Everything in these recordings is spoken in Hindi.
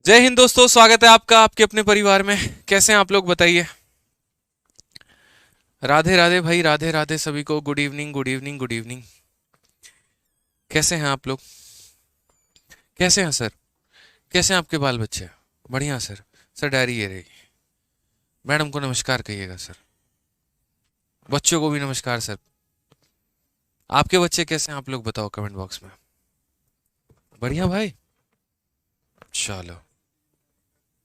जय हिंद दोस्तों, स्वागत है आपका आपके अपने परिवार में। कैसे हैं आप लोग, बताइए। राधे राधे भाई, राधे राधे सभी को। Good evening, good evening, good evening. कैसे हैं आप लोग? कैसे हैं सर? कैसे हैं आपके बाल बच्चे? बढ़िया सर। सर डायरी ये रहेगी। मैडम को नमस्कार कहिएगा सर। बच्चों को भी नमस्कार सर। आपके बच्चे कैसे हैं आप लोग बताओ कमेंट बॉक्स में। बढ़िया भाई। चलो,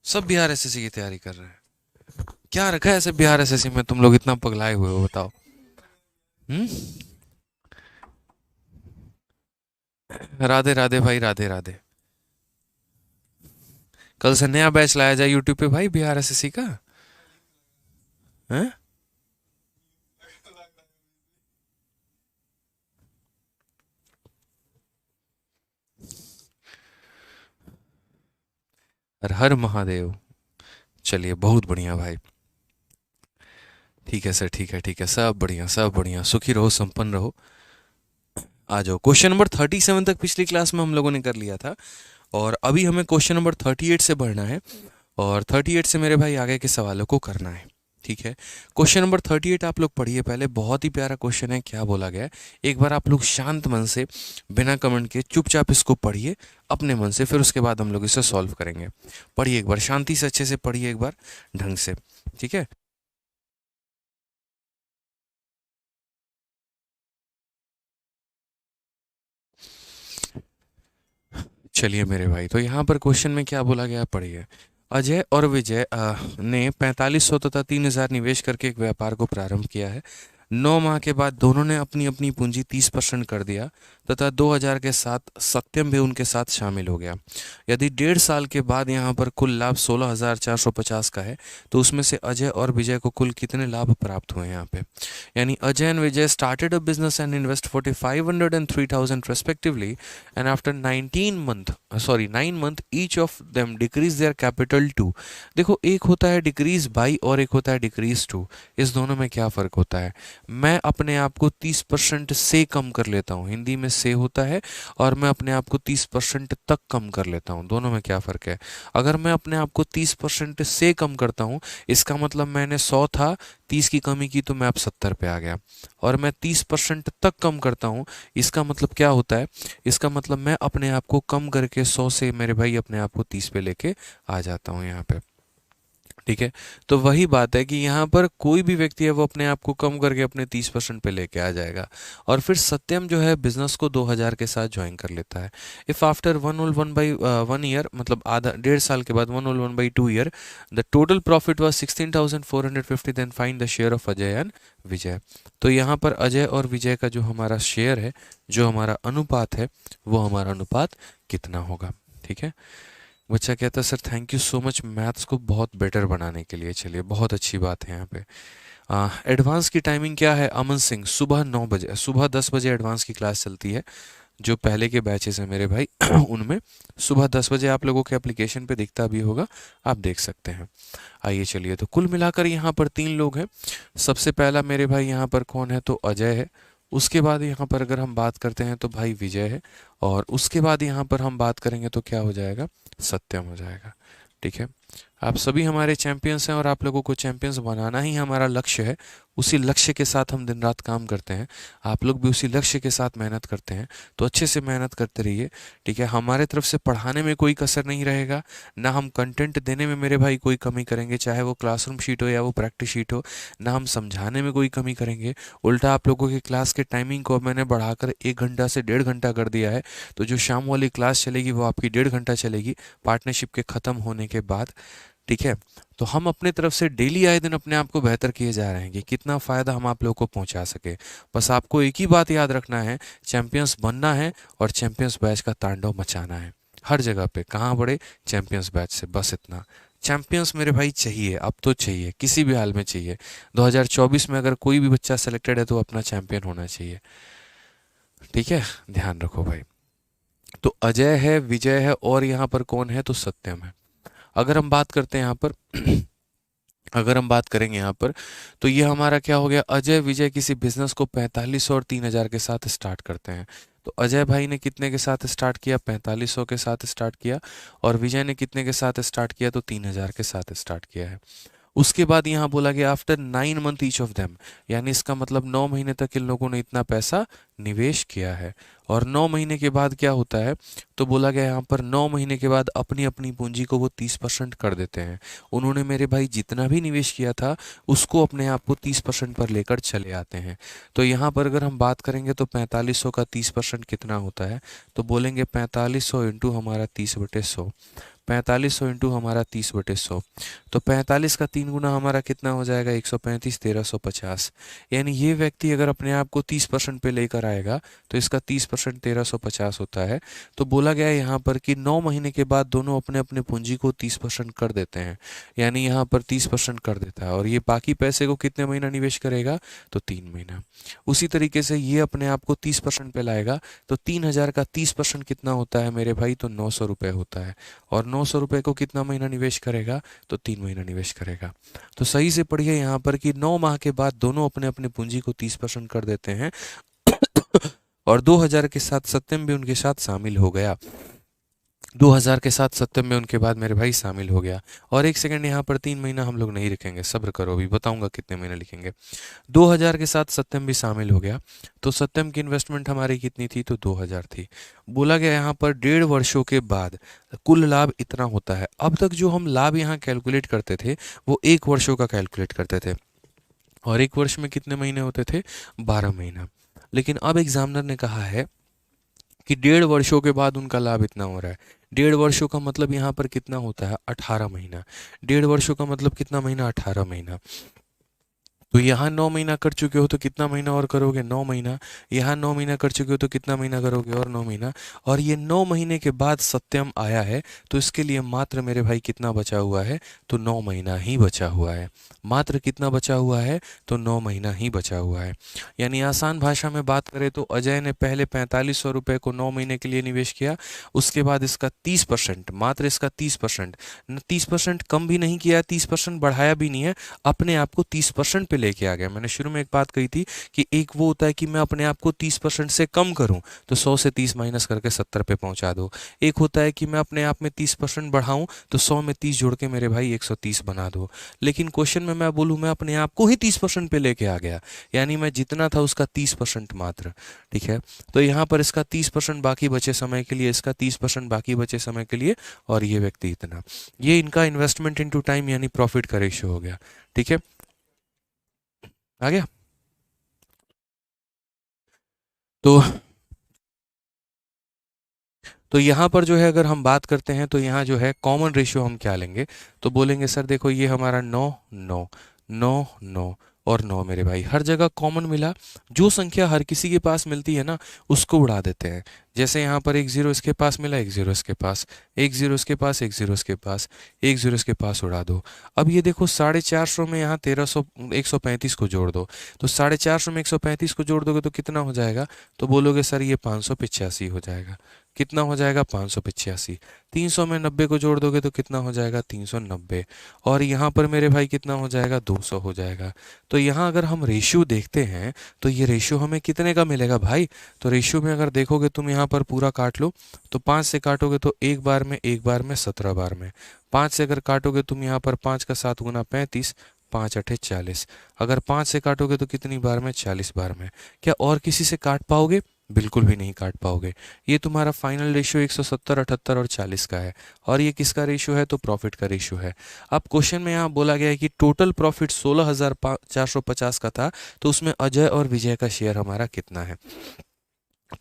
सब बिहार एसएससी की तैयारी कर रहे हैं। क्या रखा है ऐसे बिहार एसएससी में, तुम लोग इतना पगलाए हुए हो, बताओ। हम्म। राधे राधे भाई, राधे राधे। कल से नया बैच लाया जाए यूट्यूब पे भाई, बिहार एसएससी का। हैं? हर हर महादेव। चलिए, बहुत बढ़िया भाई। ठीक है सर, ठीक है, ठीक है, सब बढ़िया, सब बढ़िया, सुखी रहो, संपन्न रहो। आ जाओ। क्वेश्चन नंबर 37 तक पिछली क्लास में हम लोगों ने कर लिया था, और अभी हमें क्वेश्चन नंबर 38 से बढ़ना है। और 38 से मेरे भाई आगे के सवालों को करना है। ठीक है। क्वेश्चन नंबर 38 आप लोग पढ़िए पहले। बहुत ही प्यारा क्वेश्चन है। क्या बोला गया है, एक बार आप लोग शांत मन से, बिना कमेंट के चुपचाप इसको पढ़िए अपने मन से, फिर उसके बाद हम लोग इसे सॉल्व करेंगे। पढ़िए एक बार शांति से, अच्छे से पढ़िए एक बार, ढंग से। ठीक है। चलिए मेरे भाई, तो यहाँ पर क्वेश्चन में क्या बोला गया है, पढ़िए। अजय और विजय ने 4500 तथा 3000 निवेश करके एक व्यापार को प्रारंभ किया है। 9 माह के बाद दोनों ने अपनी अपनी पूंजी 30% कर दिया, तथा 2000 के साथ सत्यम भी उनके साथ शामिल हो गया। यदि 1.5 साल के बाद यहाँ पर कुल लाभ 16,450 का है, तो उसमें से अजय और विजय को कुल कितने लाभ प्राप्त हुए हैं यहाँ पे। यानी Ajay and Vijay started a business and invest 4500 and 3000 respectively, and after 9 month each of them decrease their capital to. देखो, एक होता है डिक्रीज बाई और एक होता है डिक्रीज टू। इस दोनों में क्या फ़र्क होता है? मैं अपने आप को 30% से कम कर लेता हूँ, हिंदी में से होता है, और मैं अपने आप को 30% तक कम कर लेता हूँ। दोनों में क्या फ़र्क है? अगर मैं अपने आप को 30% से कम करता हूँ, इसका मतलब मैंने 100 था, 30 की कमी की तो मैं अब 70 पे आ गया। और मैं 30% तक कम करता हूँ, इसका मतलब क्या होता है? इसका मतलब मैं अपने आप को कम करके 100 से मेरे भाई अपने आप को 30 पे लेके आ जाता हूँ यहाँ पे। ठीक है। तो वही बात है कि यहाँ पर कोई भी व्यक्ति है वो अपने आप को कम करके अपने 30% पे लेके आ जाएगा। और फिर सत्यम जो है बिजनेस को 2000 के साथ ज्वाइन कर लेता है। इफ आफ्टर 1 ईयर, मतलब आधा 1.5 साल के बाद, 1/2 year, the total profit was 16,450, then find the share of Ajay and Vijay. तो यहाँ पर अजय और विजय का जो हमारा शेयर है, जो हमारा अनुपात है, वो हमारा अनुपात कितना होगा। ठीक है। बच्चा कहता है sir thank you so much maths को बहुत बेटर बनाने के लिए। चलिए, बहुत अच्छी बात है यहाँ पे। एडवांस की टाइमिंग क्या है? अमन सिंह, सुबह 9 बजे, सुबह 10 बजे एडवांस की क्लास चलती है। जो पहले के बैचेस हैं मेरे भाई उनमें सुबह 10 बजे आप लोगों के एप्लीकेशन पे दिखता भी होगा, आप देख सकते हैं। आइए चलिए, तो कुल मिलाकर यहाँ पर 3 लोग हैं। सबसे पहला मेरे भाई यहाँ पर कौन है, तो अजय है। उसके बाद यहाँ पर अगर हम बात करते हैं तो भाई विजय है। और उसके बाद यहाँ पर हम बात करेंगे तो क्या हो जाएगा, सत्यम हो जाएगा। ठीक है। आप सभी हमारे चैंपियंस हैं, और आप लोगों को चैंपियंस बनाना ही हमारा लक्ष्य है। उसी लक्ष्य के साथ हम दिन रात काम करते हैं। आप लोग भी उसी लक्ष्य के साथ मेहनत करते हैं, तो अच्छे से मेहनत करते रहिए। ठीक है। हमारे तरफ से पढ़ाने में कोई कसर नहीं रहेगा, ना हम कंटेंट देने में मेरे भाई कोई कमी करेंगे, चाहे वो क्लासरूम शीट हो या वो प्रैक्टिस शीट हो। ना हम समझाने में कोई कमी करेंगे। उल्टा आप लोगों के क्लास के टाइमिंग को मैंने बढ़ाकर 1 घंटा से 1.5 घंटा कर दिया है। तो जो शाम वाली क्लास चलेगी वो आपकी 1.5 घंटा चलेगी, पार्टनरशिप के ख़त्म होने के बाद। ठीक है। तो हम अपने तरफ से डेली आए दिन अपने आप को बेहतर किए जा रहे हैं कि कितना फ़ायदा हम आप लोगों को पहुंचा सके। बस आपको एक ही बात याद रखना है, चैंपियंस बनना है और चैंपियंस बैच का तांडव मचाना है। हर जगह पे कहाँ बढ़े, चैंपियंस बैच से, बस इतना। चैंपियंस मेरे भाई चाहिए, अब तो चाहिए, किसी भी हाल में चाहिए। 2024 में अगर कोई भी बच्चा सेलेक्टेड है तो अपना चैंपियन होना चाहिए। ठीक है। ध्यान रखो भाई। तो अजय है, विजय है, और यहाँ पर कौन है, तो सत्यम है। अगर हम बात करते हैं यहाँ पर अगर हम बात करेंगे यहाँ पर, तो ये हमारा क्या हो गया, अजय विजय किसी बिजनेस को 4500 और 3000 के साथ स्टार्ट करते हैं। तो अजय भाई ने कितने के साथ स्टार्ट किया, 4500 के साथ स्टार्ट किया, और विजय ने कितने के साथ स्टार्ट किया, तो 3000 के साथ स्टार्ट किया है। उसके बाद यहाँ बोला गया after 9 month each of them, यानी इसका मतलब 9 महीने तक इन लोगों ने इतना पैसा निवेश किया है। और 9 महीने के बाद क्या होता है, तो बोला गया यहाँ पर 9 महीने के बाद अपनी अपनी पूंजी को वो 30% कर देते हैं। उन्होंने मेरे भाई जितना भी निवेश किया था उसको अपने आप को 30% पर लेकर चले आते हैं। तो यहाँ पर अगर हम बात करेंगे तो 4500 का 30% कितना होता है, तो बोलेंगे 4500 इंटू हमारा 30/100, 4500 इंटू हमारा 30/100, तो 45 का 3 गुना हमारा कितना हो जाएगा, 135, 1350। यानी ये व्यक्ति अगर अपने आप को 30% पे लेकर आएगा तो इसका 30% 1350 होता है। तो बोला गया है यहाँ पर कि 9 महीने के बाद दोनों अपने अपने पूंजी को 30% कर देते हैं, यानी यहाँ पर 30% कर देता है, और ये बाकी पैसे को कितने महीना निवेश करेगा, तो 3 महीना। उसी तरीके से ये अपने आप को 30% पे लाएगा, तो 3000 का 30% कितना होता है मेरे भाई, तो 900 रुपये होता है। और 900 रुपये को कितना महीना निवेश करेगा, तो 3 महीना निवेश करेगा। तो सही से पढ़िए यहाँ पर कि 9 माह के बाद दोनों अपने अपने पूंजी को 30% कर देते हैं और 2000 के साथ सत्यम भी उनके साथ शामिल हो गया। 2000 के साथ सत्यम में उनके बाद मेरे भाई शामिल हो गया। और एक सेकंड, यहाँ पर 3 महीना हम लोग नहीं लिखेंगे, सब्र करो, अभी बताऊंगा कितने महीने लिखेंगे। 2000 के साथ सत्यम भी शामिल हो गया, तो सत्यम की इन्वेस्टमेंट हमारी कितनी थी, तो 2000 थी। बोला गया यहाँ पर 1.5 वर्षों के बाद कुल लाभ इतना होता है। अब तक जो हम लाभ यहाँ कैलकुलेट करते थे वो 1 वर्षों का कैलकुलेट करते थे, और 1 वर्ष में कितने महीने होते थे, 12 महीना। लेकिन अब एग्जामिनर ने कहा है कि 1.5 वर्षों के बाद उनका लाभ इतना हो रहा है। 1.5 वर्षों का मतलब यहाँ पर कितना होता है, 18 महीना। 1.5 वर्षों का मतलब कितना महीना, 18 महीना। तो यहाँ 9 महीना कर चुके हो तो कितना महीना और करोगे, 9 महीना। यहाँ 9 महीना कर चुके हो तो कितना महीना करोगे, और 9 महीना। और ये 9 महीने के बाद सत्यम आया है, तो इसके लिए मात्र मेरे भाई कितना बचा हुआ है, तो 9 महीना ही बचा हुआ है। मात्र कितना बचा हुआ है, तो 9 महीना ही बचा हुआ है। यानी आसान भाषा में बात करें तो अजय ने पहले 4500 रुपये को 9 महीने के लिए निवेश किया, उसके बाद इसका 30%, मात्र इसका 30%, 30% कम भी नहीं किया, 30% बढ़ाया भी नहीं है, अपने आप को 30% पे लेके आ गया। मैंने शुरू में एक बात कही थी कि एक वो होता है कि मैं अपने आप को 30% से कम करूं, तो 100 से 30 माइनस करके 70 पे पहुंचा दो। एक होता है कि मैं अपने आप में 30% बढ़ाऊं, तो 100 में 30 जोड़ के मेरे भाई 130 बना दो। लेकिन क्वेश्चन में मैं बोलूं मैं अपने आप को ही 30% पे लेके आ गया, यानी मैं जितना था उसका 30% मात्र। ठीक है, तो यहाँ पर इसका 30% बाकी बचे समय के लिए, इसका 30% बाकी बचे समय के लिए, और ये व्यक्ति इतना। ये इनका इन्वेस्टमेंट इनटू टाइम यानी प्रॉफिट का रेशियो हो गया। ठीक है, आ गया। तो यहाँ पर जो है अगर हम बात करते हैं तो यहाँ जो है कॉमन रेशियो हम क्या लेंगे, तो बोलेंगे सर देखो ये हमारा 9 9 9 9 और 9 मेरे भाई, हर जगह कॉमन मिला। जो संख्या हर किसी के पास मिलती है ना उसको उड़ा देते हैं। जैसे यहाँ पर 1 0 इसके पास मिला, 1 0 इसके पास, 1 0 इसके पास, 1 0 इसके पास, 1 0 इसके पास, उड़ा दो। अब ये देखो 450 में यहाँ 1300 135 को जोड़ दो, तो 450 में 135 को जोड़ दोगे तो कितना हो जाएगा, तो बोलोगे सर ये 585 हो जाएगा। कितना हो जाएगा, 585। 300 में 90 को जोड़ दोगे तो कितना हो जाएगा, 390। और यहाँ पर मेरे भाई कितना हो जाएगा, 200 हो जाएगा। तो यहाँ अगर हम रेशियो देखते हैं तो ये रेशियो हमें कितने का मिलेगा भाई, तो रेशियो में अगर देखोगे तुम यहाँ पर पूरा काट लो, तो 5 से काटोगे तो एक बार में 17 बार में। 5 से अगर काटोगे तुम यहाँ पर 5 का 7 गुना 35, 5 8 40। अगर 5 से काटोगे तो कितनी बार में, 40 बार में। क्या और किसी से काट पाओगे, बिल्कुल भी नहीं काट पाओगे। ये तुम्हारा फाइनल रेशियो 170, 78 और 40 का है। और ये किसका रेशियो है, तो प्रॉफिट का रेशियो है। अब क्वेश्चन में यहाँ बोला गया है कि टोटल प्रॉफिट 16,450 का था, तो उसमें अजय और विजय का शेयर हमारा कितना है।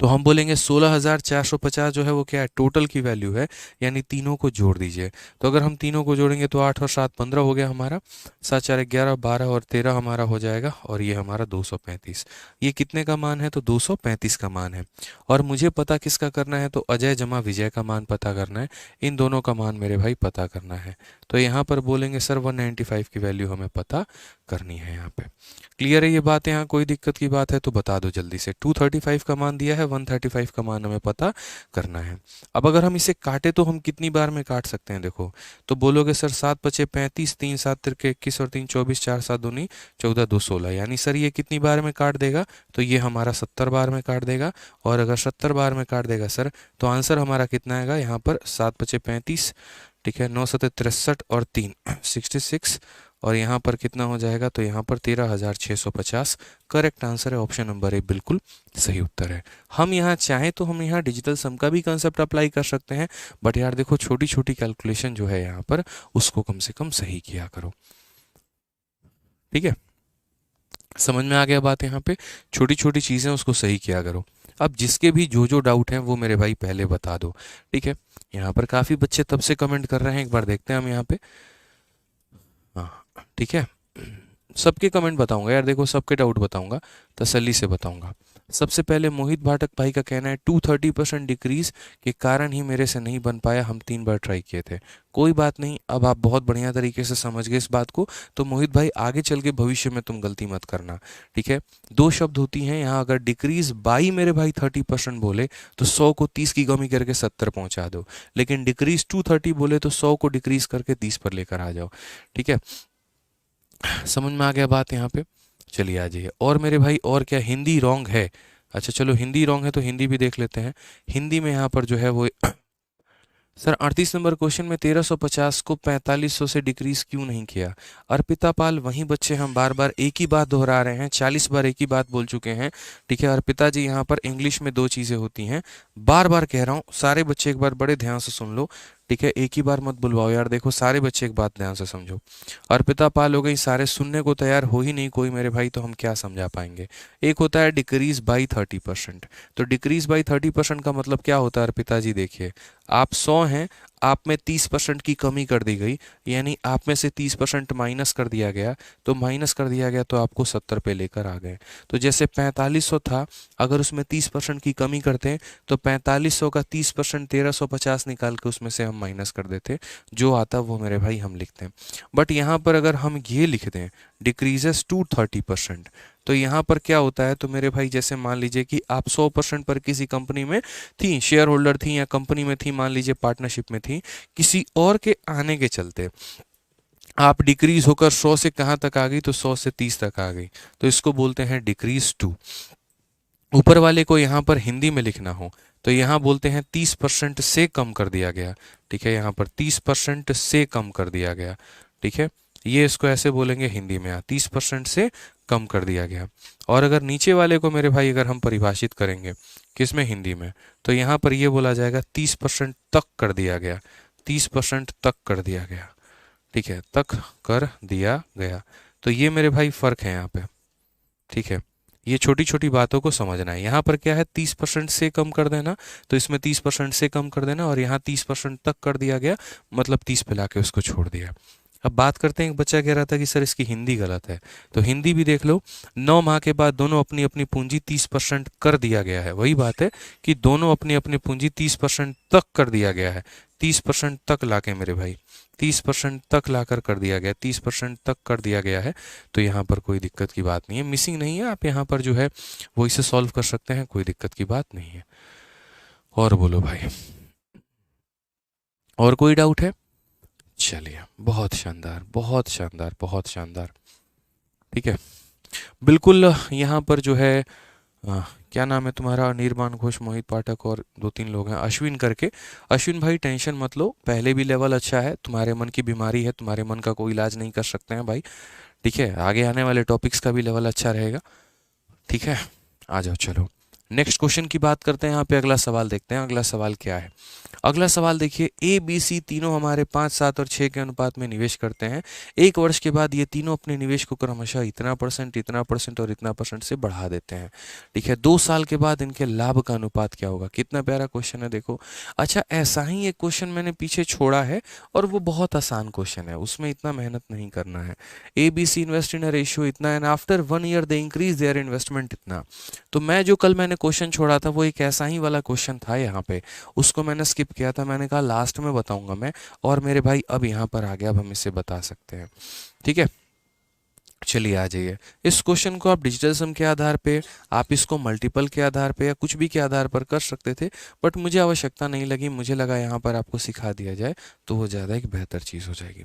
तो हम बोलेंगे 16,450 जो है वो क्या है, टोटल की वैल्यू है, यानी तीनों को जोड़ दीजिए। तो अगर हम तीनों को जोड़ेंगे तो 8 और 7 15 हो गया हमारा, 7 4 11 12 और 13 हमारा हो जाएगा, और ये हमारा 235। ये कितने का मान है, तो 235 का मान है। और मुझे पता किसका करना है, तो अजय जमा विजय का मान पता करना है। इन दोनों का मान मेरे भाई पता करना है। तो यहाँ पर बोलेंगे सर 195 की वैल्यू हमें पता करनी है यहाँ पे। क्लियर है ये बात? यहाँ कोई दिक्कत की बात है तो बता दो जल्दी से। 235 का मान दिया है, 135 का मान हमें पता करना है। अब अगर हम इसे काटे तो हम कितनी बार में काट सकते हैं देखो, तो बोलोगे सर 7 पचे 35, 3 7 तिरके 21 और 3 24, 4 7 दूनी 14, 2 16, यानी सर ये कितनी बार में काट देगा? तो ये हमारा 70 बार में काट देगा। और अगर 70 बार में काट देगा सर, तो आंसर हमारा कितना आएगा यहाँ पर? 7 पचे 35, ठीक है, 9 सत्ते 63 और 3 66, और यहाँ पर कितना हो जाएगा? तो यहाँ पर 13,650 करेक्ट आंसर है। ऑप्शन नंबर ए बिल्कुल सही उत्तर है। हम यहाँ चाहें तो हम यहाँ डिजिटल सम का भी कंसेप्ट अप्लाई कर सकते हैं, बट यार देखो छोटी छोटी कैलकुलेशन जो है यहाँ पर उसको कम से कम सही किया करो, ठीक है? समझ में आ गया बात? यहाँ पे छोटी छोटी चीज़ें उसको सही किया करो। अब जिसके भी जो जो डाउट हैं वो मेरे भाई पहले बता दो, ठीक है? यहाँ पर काफ़ी बच्चे तब से कमेंट कर रहे हैं, एक बार देखते हैं हम यहाँ पे। हाँ ठीक है, सबके कमेंट बताऊंगा यार, देखो सबके डाउट बताऊंगा, तसल्ली से बताऊंगा। सबसे पहले मोहित भाटक भाई का कहना है 230% डिक्रीज के कारण ही मेरे से नहीं बन पाया, हम 3 बार ट्राई किए थे। कोई बात नहीं, अब आप बहुत बढ़िया तरीके से समझ गए इस बात को, तो मोहित भाई आगे चल के भविष्य में तुम गलती मत करना, ठीक है? 2 शब्द होती हैं यहाँ, अगर डिक्रीज बाई मेरे भाई 30% बोले तो 100 को 30 की कमी करके 70 पहुंचा दो, लेकिन डिक्रीज 230 बोले तो 100 को डिक्रीज करके 30 पर लेकर आ जाओ, ठीक है? समझ में आ गया बात यहाँ पे? चलिए आ जाइए। और मेरे भाई और क्या हिंदी रॉन्ग है? अच्छा चलो हिंदी रॉन्ग है तो हिंदी भी देख लेते हैं। हिंदी में यहाँ पर जो है वो सर 38 नंबर क्वेश्चन में 1350 को 4500 से डिक्रीज क्यों नहीं किया? अर्पिता पाल, वहीं बच्चे हम बार बार एक ही बात दोहरा रहे हैं, 40 बार एक ही बात बोल चुके हैं, ठीक है? अर्पिता जी यहाँ पर इंग्लिश में 2 चीज़ें होती हैं, बार बार कह रहा हूँ, सारे बच्चे एक बार बड़े ध्यान से सुन लो, ठीक है? एक ही बार मत बुलवाओ यार, देखो सारे बच्चे एक बात ध्यान से समझो। अर्पिता पाल हो गई, सारे सुनने को तैयार हो ही नहीं कोई मेरे भाई, तो हम क्या समझा पाएंगे? एक होता है डिक्रीज बाई 30%, तो डिक्रीज बाई 30% का मतलब क्या होता है अर्पिता जी? देखिए आप 100 हैं, आप में 30% की कमी कर दी गई, यानी आप में से 30% माइनस कर दिया गया, तो माइनस कर दिया गया तो आपको 70 पे लेकर आ गए। तो जैसे 4500 था, अगर उसमें 30% की कमी करते हैं तो 4500 का 30% 1350 निकाल के उसमें से हम माइनस कर देते, जो आता वो मेरे भाई हम लिखते हैं। बट यहाँ पर अगर हम ये लिख दें डिक्रीजेस टू 30%, तो यहाँ पर क्या होता है? तो मेरे भाई जैसे मान लीजिए कि आप 100% पर किसी कंपनी में थी, शेयर होल्डर थी या कंपनी में थी, मान लीजिए पार्टनरशिप में थी, किसी और के आने के चलते आप डिक्रीज होकर 100 से कहाँ तक आ गई? तो 100 से 30 तक आ गई, तो इसको बोलते हैं डिक्रीज टू। ऊपर वाले को यहाँ पर हिंदी में लिखना हो तो यहाँ बोलते हैं 30% से कम कर दिया गया, ठीक है? यहाँ पर 30% से कम कर दिया गया, ठीक है? ये इसको ऐसे बोलेंगे हिंदी में, 30% से कम कर दिया गया। और अगर नीचे वाले को मेरे भाई अगर हम परिभाषित करेंगे किसमें? हिंदी में, तो यहाँ पर ये बोला जाएगा 30% तक कर दिया गया, 30% तक कर दिया गया, ठीक है? तक कर दिया गया। तो ये मेरे भाई फर्क है यहाँ पे, ठीक है? ये छोटी छोटी बातों को समझना है। यहाँ पर क्या है? 30% से कम कर देना, तो इसमें 30% से कम कर देना, और यहाँ 30% तक कर दिया गया, मतलब 30 पे लाके उसको छोड़ दिया। अब बात करते हैं, एक बच्चा कह रहा था कि सर इसकी हिंदी गलत है, तो हिंदी भी देख लो। 9 माह के बाद दोनों अपनी अपनी पूंजी 30% कर दिया गया है, वही बात है कि दोनों अपनी अपनी पूंजी 30% तक कर दिया गया है, 30% तक लाके मेरे भाई 30% तक लाकर कर दिया गया, 30% तक कर दिया गया है। तो यहाँ पर कोई दिक्कत की बात नहीं है, मिसिंग नहीं है, आप यहाँ पर जो है वो इसे सॉल्व कर सकते हैं, कोई दिक्कत की बात नहीं है। और बोलो भाई, और कोई डाउट है? चलिए बहुत शानदार, बहुत शानदार, बहुत शानदार, ठीक है? बिल्कुल यहाँ पर जो है क्या नाम है तुम्हारा? निर्माण घोष, मोहित पाठक और 2-3 लोग हैं अश्विन करके। अश्विन भाई टेंशन मत लो, पहले भी लेवल अच्छा है, तुम्हारे मन की बीमारी है, तुम्हारे मन का कोई इलाज नहीं कर सकते हैं भाई, ठीक है? आगे आने वाले टॉपिक्स का भी लेवल अच्छा रहेगा, ठीक है? आ जाओ चलो नेक्स्ट क्वेश्चन की बात करते हैं। यहाँ पे अगला सवाल देखते हैं, अगला सवाल क्या है? अगला सवाल देखिए, ए बी सी तीनों हमारे 5, 7 और 6 के अनुपात में निवेश करते हैं। 1 वर्ष के बाद ये तीनों अपने निवेश को क्रमशः इतना परसेंट, इतना परसेंट और इतना परसेंट से बढ़ा देते हैं, ठीक है? 2 साल के बाद इनके लाभ का अनुपात क्या होगा? कितना प्यारा क्वेश्चन है देखो। अच्छा ऐसा ही एक क्वेश्चन मैंने पीछे छोड़ा है और वो बहुत आसान क्वेश्चन है, उसमें इतना मेहनत नहीं करना है। A B C invest in a ratio इतना and after 1 year they increase their investment इतना। तो मैं जो कल मैंने क्वेश्चन छोड़ा था वो एक ऐसा ही वाला क्वेश्चन था यहाँ पे, उसको मैंने स्किप किया था, मैंने कहा लास्ट में बताऊंगा मैं, और मेरे भाई अब यहाँ पर आ गया, अब हम इसे बता सकते हैं, ठीक है? चलिए आ जाइए। इस क्वेश्चन को आप डिजिटल सम के आधार पे, आप इसको मल्टीपल के आधार पे या कुछ भी के आधार पर कर सकते थे, बट मुझे आवश्यकता नहीं लगी। मुझे लगा यहाँ पर आपको सिखा दिया जाए तो वो ज़्यादा एक बेहतर चीज़ हो जाएगी।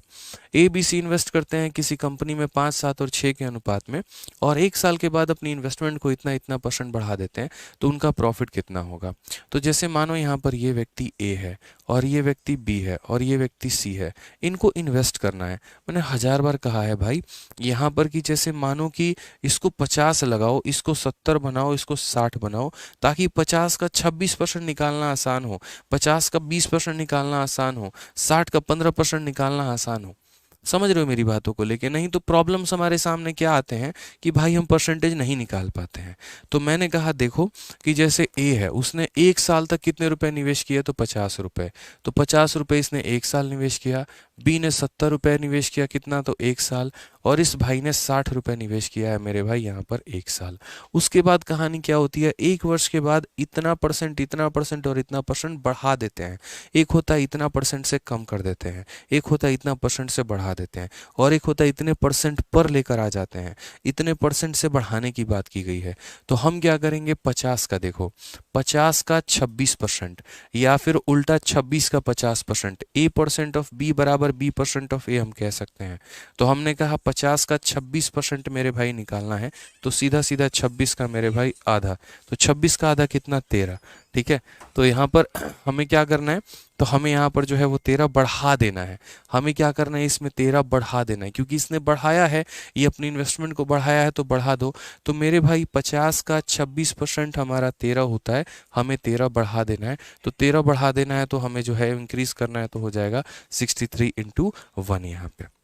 ए बी सी इन्वेस्ट करते हैं किसी कंपनी में 5, 7 और 6 के अनुपात में, और 1 साल के बाद अपनी इन्वेस्टमेंट को इतना इतना % बढ़ा देते हैं, तो उनका प्रॉफिट कितना होगा। तो जैसे मानो यहाँ पर ये व्यक्ति ए है और ये व्यक्ति बी है और ये व्यक्ति सी है, इनको इन्वेस्ट करना है। मैंने 1000 बार कहा है भाई, यहाँ पर कि जैसे मानो कि इसको 50 लगाओ, इसको 70 बनाओ, इसको 60 बनाओ, ताकि 50 का 26% निकालना आसान हो, 50 का 20% निकालना आसान हो, 60 का 15% निकालना आसान हो। समझ रहे हो मेरी बातों को लेके? नहीं तो प्रॉब्लम्स हमारे सामने क्या आते हैं कि भाई हम परसेंटेज नहीं निकाल पाते हैं। तो मैंने कहा देखो कि जैसे ए है, उसने 1 साल तक कितने रुपए निवेश किए, तो 50 रुपए, तो 50 रुपए इसने 1 साल निवेश किया। बी ने 70 रुपए निवेश किया, कितना, तो 1 साल। और इस भाई ने 60 रुपए निवेश किया है मेरे भाई यहाँ पर 1 साल। उसके बाद कहानी क्या होती है, 1 वर्ष के बाद इतना % और इतना % बढ़ा देते हैं। एक होता है इतना % से कम कर देते हैं, एक होता है इतना % से बढ़ा देते हैं, और एक होता है इतने % पर लेकर आ जाते हैं। इतने % से बढ़ाने की बात की गई है। तो हम क्या करेंगे, 50 का देखो, 50 का 26%, या फिर उल्टा 26 का 50%, A% ऑफ बी बराबर B% ऑफ ए हम कह सकते हैं। तो हमने कहा 50 का 26% मेरे भाई निकालना है, तो सीधा सीधा 26 का मेरे भाई आधा, तो 26 का आधा कितना, 13। ठीक है, तो यहाँ पर हमें क्या करना है, तो हमें यहाँ पर जो है वो 13 बढ़ा देना है। हमें क्या करना है, इसमें 13 बढ़ा देना है, क्योंकि इसने बढ़ाया है, ये अपनी इन्वेस्टमेंट को बढ़ाया है, तो बढ़ा दो। तो मेरे भाई 50 का 26% हमारा 13 होता है, हमें 13 बढ़ा देना है। तो 13 बढ़ा देना है, तो हमें जो है इंक्रीज करना है, तो हो जाएगा 63 × 1 यहाँ पे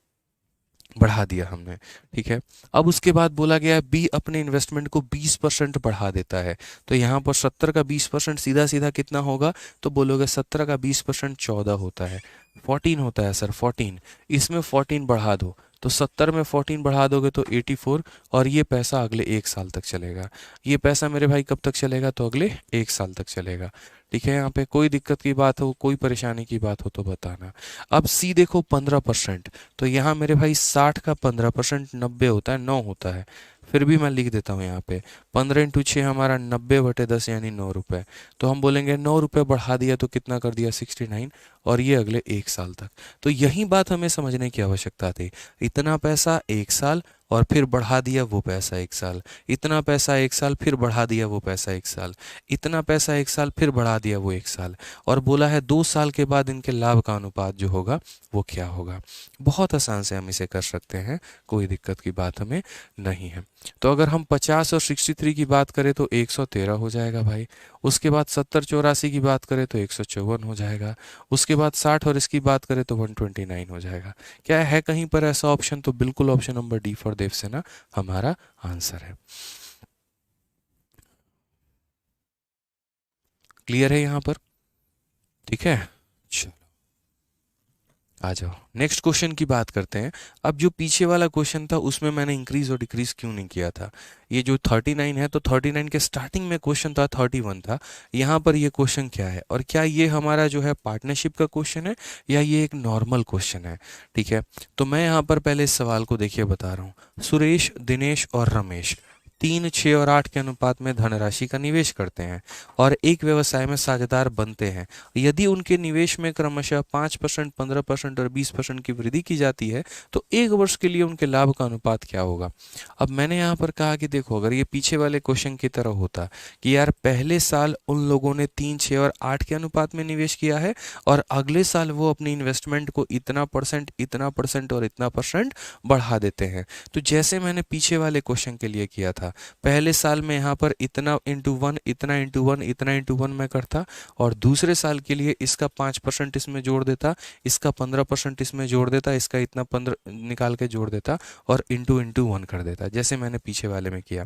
बढ़ा दिया हमने। ठीक है, अब उसके बाद बोला गया बी अपने इन्वेस्टमेंट को 20% बढ़ा देता है। तो यहाँ पर 70 का 20% सीधा सीधा कितना होगा, तो बोलोगे 70 का 20% 14 होता है, 14 होता है सर, 14। इसमें 14 बढ़ा दो, तो 70 में 14 बढ़ा दोगे तो 84, और ये पैसा अगले 1 साल तक चलेगा। ये पैसा मेरे भाई कब तक चलेगा, तो अगले 1 साल तक चलेगा। ठीक है, यहाँ पे कोई दिक्कत की बात हो, कोई परेशानी की बात हो तो बताना। अब सी देखो 15%, तो यहाँ मेरे भाई 60 का 15% 90 होता है, 9 होता है। फिर भी मैं लिख देता हूँ यहाँ पे 15 × 6 हमारा 90/10 यानी 9 रुपये। तो हम बोलेंगे 9 रुपये बढ़ा दिया तो कितना कर दिया, 69, और ये अगले 1 साल तक। तो यही बात हमें समझने की आवश्यकता थी। इतना पैसा 1 साल, और फिर बढ़ा दिया वो पैसा 1 साल, इतना पैसा 1 साल, फिर बढ़ा दिया वो पैसा 1 साल, इतना पैसा 1 साल, फिर बढ़ा दिया वो 1 साल, और बोला है 2 साल के बाद इनके लाभ का अनुपात जो होगा वो क्या होगा। बहुत आसान से हम इसे कर सकते हैं, कोई दिक्कत की बात हमें नहीं है। तो अगर हम 50 और 63 की बात करें तो 113 हो जाएगा भाई। उसके बाद 70 84 की बात करें तो 154 हो जाएगा। उसके बाद 60 और इसकी बात करें तो 129 हो जाएगा। क्या है कहीं पर ऐसा ऑप्शन, तो बिल्कुल option number D for Devsena हमारा आंसर है। क्लियर है यहाँ पर? ठीक है, चलो आ जाओ नेक्स्ट क्वेश्चन की बात करते हैं। अब जो पीछे वाला क्वेश्चन था उसमें मैंने इंक्रीज और डिक्रीज क्यों नहीं किया था। ये जो 39 है, तो 39 के स्टार्टिंग में क्वेश्चन था 31 था। यहाँ पर ये क्वेश्चन क्या है, और क्या ये हमारा जो है पार्टनरशिप का क्वेश्चन है या ये एक नॉर्मल क्वेश्चन है। ठीक है, तो मैं यहाँ पर पहले इस सवाल को देखिए बता रहा हूँ। सुरेश, दिनेश और रमेश 3, 6 और 8 के अनुपात में धनराशि का निवेश करते हैं और एक व्यवसाय में साझेदार बनते हैं। यदि उनके निवेश में क्रमशः 5%, 15% और 20% की वृद्धि की जाती है तो 1 वर्ष के लिए उनके लाभ का अनुपात क्या होगा। अब मैंने यहाँ पर कहा कि देखो, अगर ये पीछे वाले क्वेश्चन की तरह होता कि यार पहले साल उन लोगों ने 3, 6 और 8 के अनुपात में निवेश किया है और अगले साल वो अपनी इन्वेस्टमेंट को इतना %, इतना % और इतना % बढ़ा देते हैं, तो जैसे मैंने पीछे वाले क्वेश्चन के लिए किया था, पहले साल में यहाँ पर इतना × 1, इतना × 1, इतना × 1 मैं करता, और दूसरे साल के लिए इसका 5% इसमें जोड़ देता, इसका 15% इसमें जोड़ देता, इसका इतना 15 निकाल के जोड़ देता और × 1 कर देता, जैसे मैंने पीछे वाले में किया।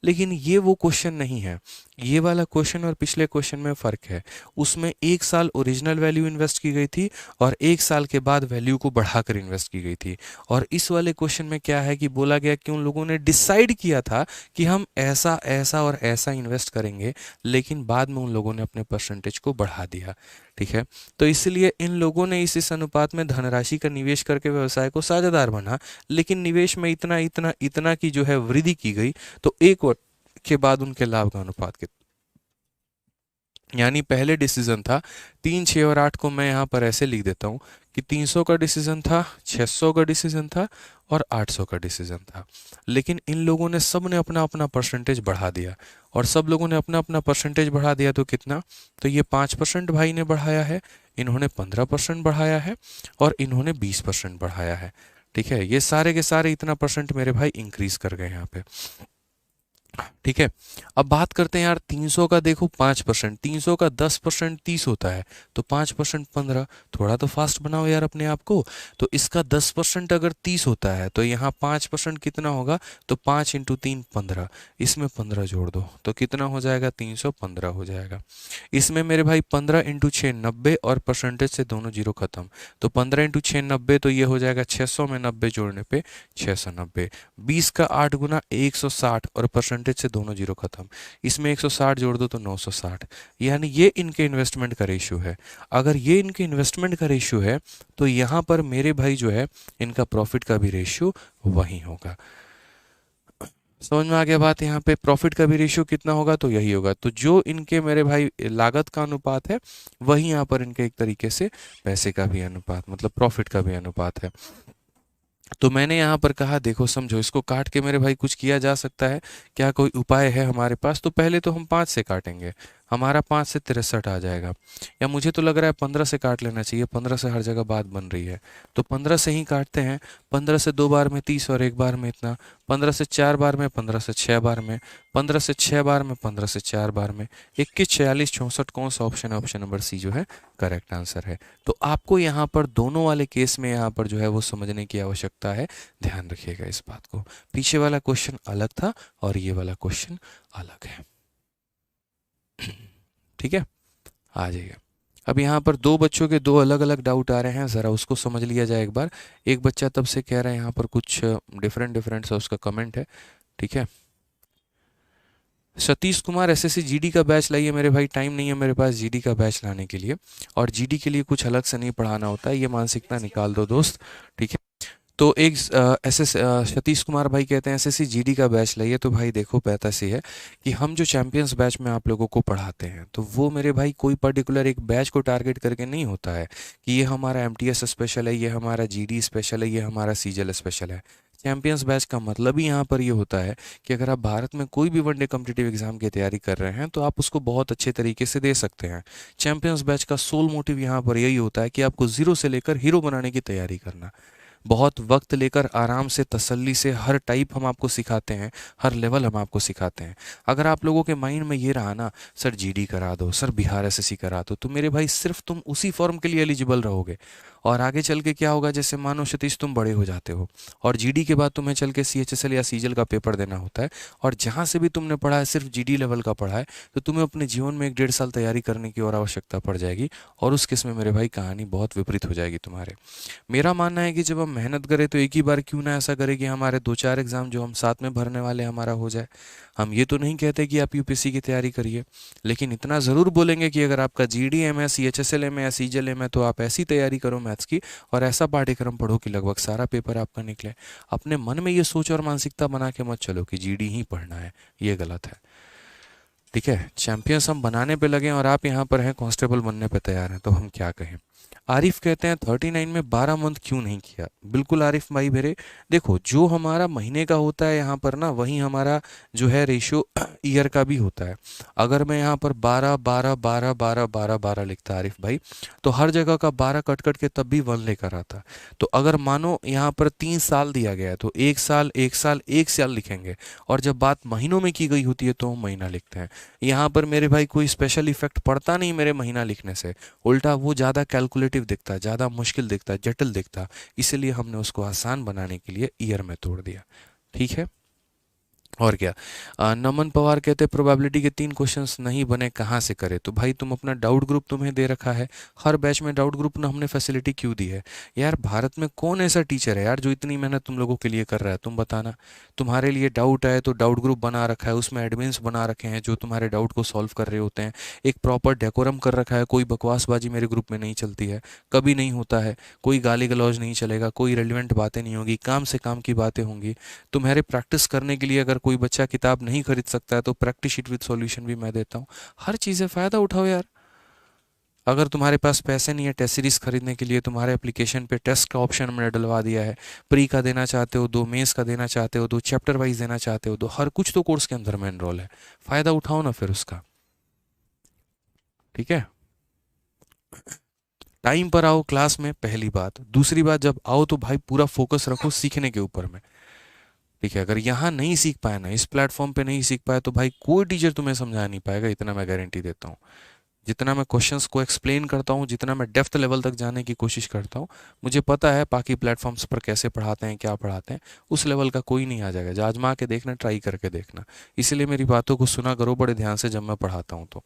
लेकिन ये वो क्वेश्चन नहीं है। ये वाला क्वेश्चन और पिछले क्वेश्चन में फ़र्क है। उसमें 1 साल ओरिजिनल वैल्यू इन्वेस्ट की गई थी और 1 साल के बाद वैल्यू को बढ़ाकर इन्वेस्ट की गई थी। और इस वाले क्वेश्चन में क्या है कि बोला गया कि उन लोगों ने डिसाइड किया था कि हम ऐसा ऐसा और ऐसा इन्वेस्ट करेंगे, लेकिन बाद में उन लोगों ने अपने परसेंटेज को बढ़ा दिया। ठीक है, तो इसलिए इन लोगों ने इस अनुपात में धनराशि का निवेश करके व्यवसाय को साझेदार बना, लेकिन निवेश में इतना इतना इतना की जो है वृद्धि की गई, तो एक वर्ष के बाद उनके लाभ का अनुपात कितना, यानी पहले डिसीजन था 3, 6 और 8 को मैं यहाँ पर ऐसे लिख देता हूँ कि 300 का डिसीजन था, 600 का डिसीजन था और 800 का डिसीजन था, लेकिन इन लोगों ने सब ने अपना अपना परसेंटेज बढ़ा दिया, और सब लोगों ने अपना अपना परसेंटेज बढ़ा दिया तो कितना, तो ये 5% भाई ने बढ़ाया है, इन्होंने 15% बढ़ाया है और इन्होंने 20% बढ़ाया है। ठीक है, ये सारे के सारे इतना परसेंट मेरे भाई इंक्रीज कर गए यहाँ पे। ठीक है, अब बात करते हैं यार 300 का, देखो 5%, 300 का 10% 30 होता है, तो 5% 15, थोड़ा तो फास्ट बनाओ यार अपने आप को। तो इसका 10% अगर 30 होता है तो यहाँ 5% कितना होगा, तो 5 इंटू 3 15, इसमें 15 जोड़ दो तो कितना हो जाएगा, 315 हो जाएगा। इसमें मेरे भाई 15 इंटू 6 90, और परसेंटेज से दोनों जीरो खत्म, तो 15 इंटू 6 90, तो ये हो जाएगा 600 में 90 जोड़ने पे 690। 20 का 8 गुना 160, और परसेंटेज से दोनों जीरो खत्म, इसमें 160 जोड़ दो तो 960। यानी ये इनके इन्वेस्टमेंट का रेशियो है। अगर ये इनके इन्वेस्टमेंट का रेशियो है तो यहाँ पर मेरे भाई जो है इनका प्रॉफिट का भी रेशियो वही होगा। समझ में आ गया बात, यहाँ पे प्रॉफिट का भी रेशियो कितना होगा, तो यही होगा। तो जो इनके मेरे भाई लागत का अनुपात है, वही यहाँ पर इनके एक तरीके से पैसे का भी अनुपात, मतलब प्रॉफिट का भी अनुपात है। तो मैंने यहाँ पर कहा देखो समझो, इसको काट के मेरे भाई कुछ किया जा सकता है क्या, कोई उपाय है हमारे पास? तो पहले तो हम 5 से काटेंगे, हमारा 5 से 63 आ जाएगा, या मुझे तो लग रहा है 15 से काट लेना चाहिए, 15 से हर जगह बात बन रही है, तो 15 से ही काटते हैं। 15 से 2 बार में 30 और एक बार में इतना, 15 से 4 बार में, 15 से 6 बार में, 15 से 6 बार में, 15 से 4 बार में, 21, 46, 64, कौन सा ऑप्शन है? ऑप्शन नंबर सी जो है करेक्ट आंसर है। तो आपको यहाँ पर दोनों वाले केस में यहाँ पर जो है वो समझने की आवश्यकता है, ध्यान रखिएगा इस बात को। पीछे वाला क्वेश्चन अलग था और ये वाला क्वेश्चन अलग है। ठीक है, आ जाइए। अब यहाँ पर दो बच्चों के दो अलग अलग डाउट आ रहे हैं, ज़रा उसको समझ लिया जाए एक बार। एक बच्चा तब से कह रहा है यहाँ पर कुछ डिफरेंट डिफरेंट सा उसका कमेंट है। ठीक है, सतीश कुमार एसएससी जीडी का बैच लाइए मेरे भाई, टाइम नहीं है मेरे पास जीडी का बैच लाने के लिए, और जीडी के लिए कुछ अलग से नहीं पढ़ाना होता है, ये मानसिकता निकाल दो दोस्त। ठीक है, तो एक सतीश कुमार भाई कहते हैं एसएससी जीडी का बैच लाइए। तो भाई देखो बात ऐसी है कि हम जो चैंपियंस बैच में आप लोगों को पढ़ाते हैं, तो वो मेरे भाई कोई पर्टिकुलर एक बैच को टारगेट करके नहीं होता है कि ये हमारा एमटीएस स्पेशल है, ये हमारा जीडी स्पेशल है, ये हमारा सीजल स्पेशल है। चैंपियंस बैच का मतलब ही यहाँ पर ये होता है कि अगर आप भारत में कोई भी वनडे कॉम्पिटिटिव एग्जाम की तैयारी कर रहे हैं तो आप उसको बहुत अच्छे तरीके से दे सकते हैं। चैंपियंस बैच का सोल मोटिव यहाँ पर यही होता है कि आपको जीरो से लेकर हीरो बनाने की तैयारी करना। बहुत वक्त लेकर आराम से तसल्ली से हर टाइप हम आपको सिखाते हैं, हर लेवल हम आपको सिखाते हैं। अगर आप लोगों के माइंड में ये रहा ना सर जीडी करा दो, सर बिहार एसएससी करा दो, तो मेरे भाई सिर्फ तुम उसी फॉर्म के लिए एलिजिबल रहोगे। और आगे चल के क्या होगा, जैसे मानो सतीश तुम बड़े हो जाते हो और जीडी के बाद तुम्हें चल के सीएचएसएल या सीजल का पेपर देना होता है, और जहाँ से भी तुमने पढ़ा है सिर्फ जीडी लेवल का पढ़ा है, तो तुम्हें अपने जीवन में 1-1.5 साल तैयारी करने की और आवश्यकता पड़ जाएगी, और उस केस में मेरे भाई कहानी बहुत विपरीत हो जाएगी तुम्हारे। मेरा मानना है कि जब हम मेहनत करें तो एक ही बार क्यों ना ऐसा करें कि हमारे 2-4 एग्जाम जो हम साथ में भरने वाले हमारा हो जाए। हम ये तो नहीं कहते कि आप यूपीएससी की तैयारी करिए, लेकिन इतना ज़रूर बोलेंगे कि अगर आपका जीडी एम है, सीएचएसएल एम है या सीजल एम है, तो आप ऐसी तैयारी करो मैथ्स की और ऐसा पाठ्यक्रम पढ़ो कि लगभग सारा पेपर आपका निकले। अपने मन में ये सोच और मानसिकता बना के मत चलो कि जीडी ही पढ़ना है, ये गलत है। ठीक है, चैंपियंस हम बनाने पे लगे और आप यहाँ पर हैं कांस्टेबल बनने पे तैयार हैं, तो हम क्या कहें। आरिफ कहते हैं 39 में 12 मंथ क्यों नहीं किया। बिल्कुल आरिफ भाई मेरे, देखो जो हमारा महीने का होता है यहाँ पर ना, वही हमारा जो है रेशियो ईयर का भी होता है। अगर मैं यहाँ पर 12 12 12 12 12 12 लिखता आरिफ भाई, तो हर जगह का 12 कट कट के तब भी 1 लेकर आता। तो अगर मानो यहाँ पर 3 साल दिया गया है तो 1 साल 1 साल 1 साल लिखेंगे, और जब बात महीनों में की गई होती है तो हम महीना लिखते हैं। यहाँ पर मेरे भाई कोई स्पेशल इफेक्ट पड़ता नहीं मेरे महीना लिखने से, उल्टा वो ज़्यादा कैलकुलेटिव दिखता, ज़्यादा मुश्किल दिखता, जटिल दिखता, इसीलिए हमने उसको आसान बनाने के लिए ईयर में तोड़ दिया। ठीक है, और क्या। नमन पवार कहते प्रोबेबिलिटी के 3 क्वेश्चंस नहीं बने कहाँ से करे, तो भाई तुम अपना डाउट ग्रुप तुम्हें दे रखा है, हर बैच में डाउट ग्रुप ना हमने फैसिलिटी क्यों दी है यार। भारत में कौन ऐसा टीचर है यार जो इतनी मेहनत तुम लोगों के लिए कर रहा है, तुम बताना। तुम्हारे लिए डाउट है तो डाउट ग्रुप बना रखा है, उसमें एडमिन्स बना रखे हैं जो तुम्हारे डाउट को सॉल्व कर रहे होते हैं, एक प्रॉपर डेकोरम कर रखा है, कोई बकवासबाजी मेरे ग्रुप में नहीं चलती है, कभी नहीं होता है, कोई गाली गलौज नहीं चलेगा, कोई रेलिवेंट बातें नहीं होगी, काम से काम की बातें होंगी। तुम्हारे प्रैक्टिस करने के लिए अगर कोई बच्चा किताब नहीं खरीद सकता है तो प्रैक्टिस शीट विद सॉल्यूशन भी मैं देता हूँ। हर चीज़ से फ़ायदा उठाओ यार। अगर तुम्हारे पास पैसे नहीं है टेस्ट सीरीज खरीदने के लिए, तुम्हारे एप्लीकेशन पे टेस्ट का ऑप्शन मैंने डलवा दिया है। प्री का देना चाहते हो दो, मेंस का देना चाहते हो दो, चैप्टर वाइज देना चाहते हो दो, हर कुछ तो कोर्स के अंदर में एनरोल है। फ़ायदा उठाओ ना फिर उसका। ठीक है। टाइम पर आओ क्लास में, पहली बात। दूसरी बात, जब आओ तो भाई पूरा फोकस रखो सीखने के ऊपर में। ठीक है। अगर यहाँ नहीं सीख पाए ना, इस प्लेटफॉर्म पे नहीं सीख पाए, तो भाई कोई टीचर तुम्हें समझा नहीं पाएगा, इतना मैं गारंटी देता हूँ। जितना मैं क्वेश्चंस को एक्सप्लेन करता हूँ, जितना मैं डेप्थ लेवल तक जाने की कोशिश करता हूँ, मुझे पता है बाकी प्लेटफॉर्म्स पर कैसे पढ़ाते हैं, क्या पढ़ाते हैं, उस लेवल का कोई नहीं आ जाएगा। जो आजमा के देखना, ट्राई करके देखना। इसलिए मेरी बातों को सुना करो बड़े ध्यान से जब मैं पढ़ाता हूँ तो।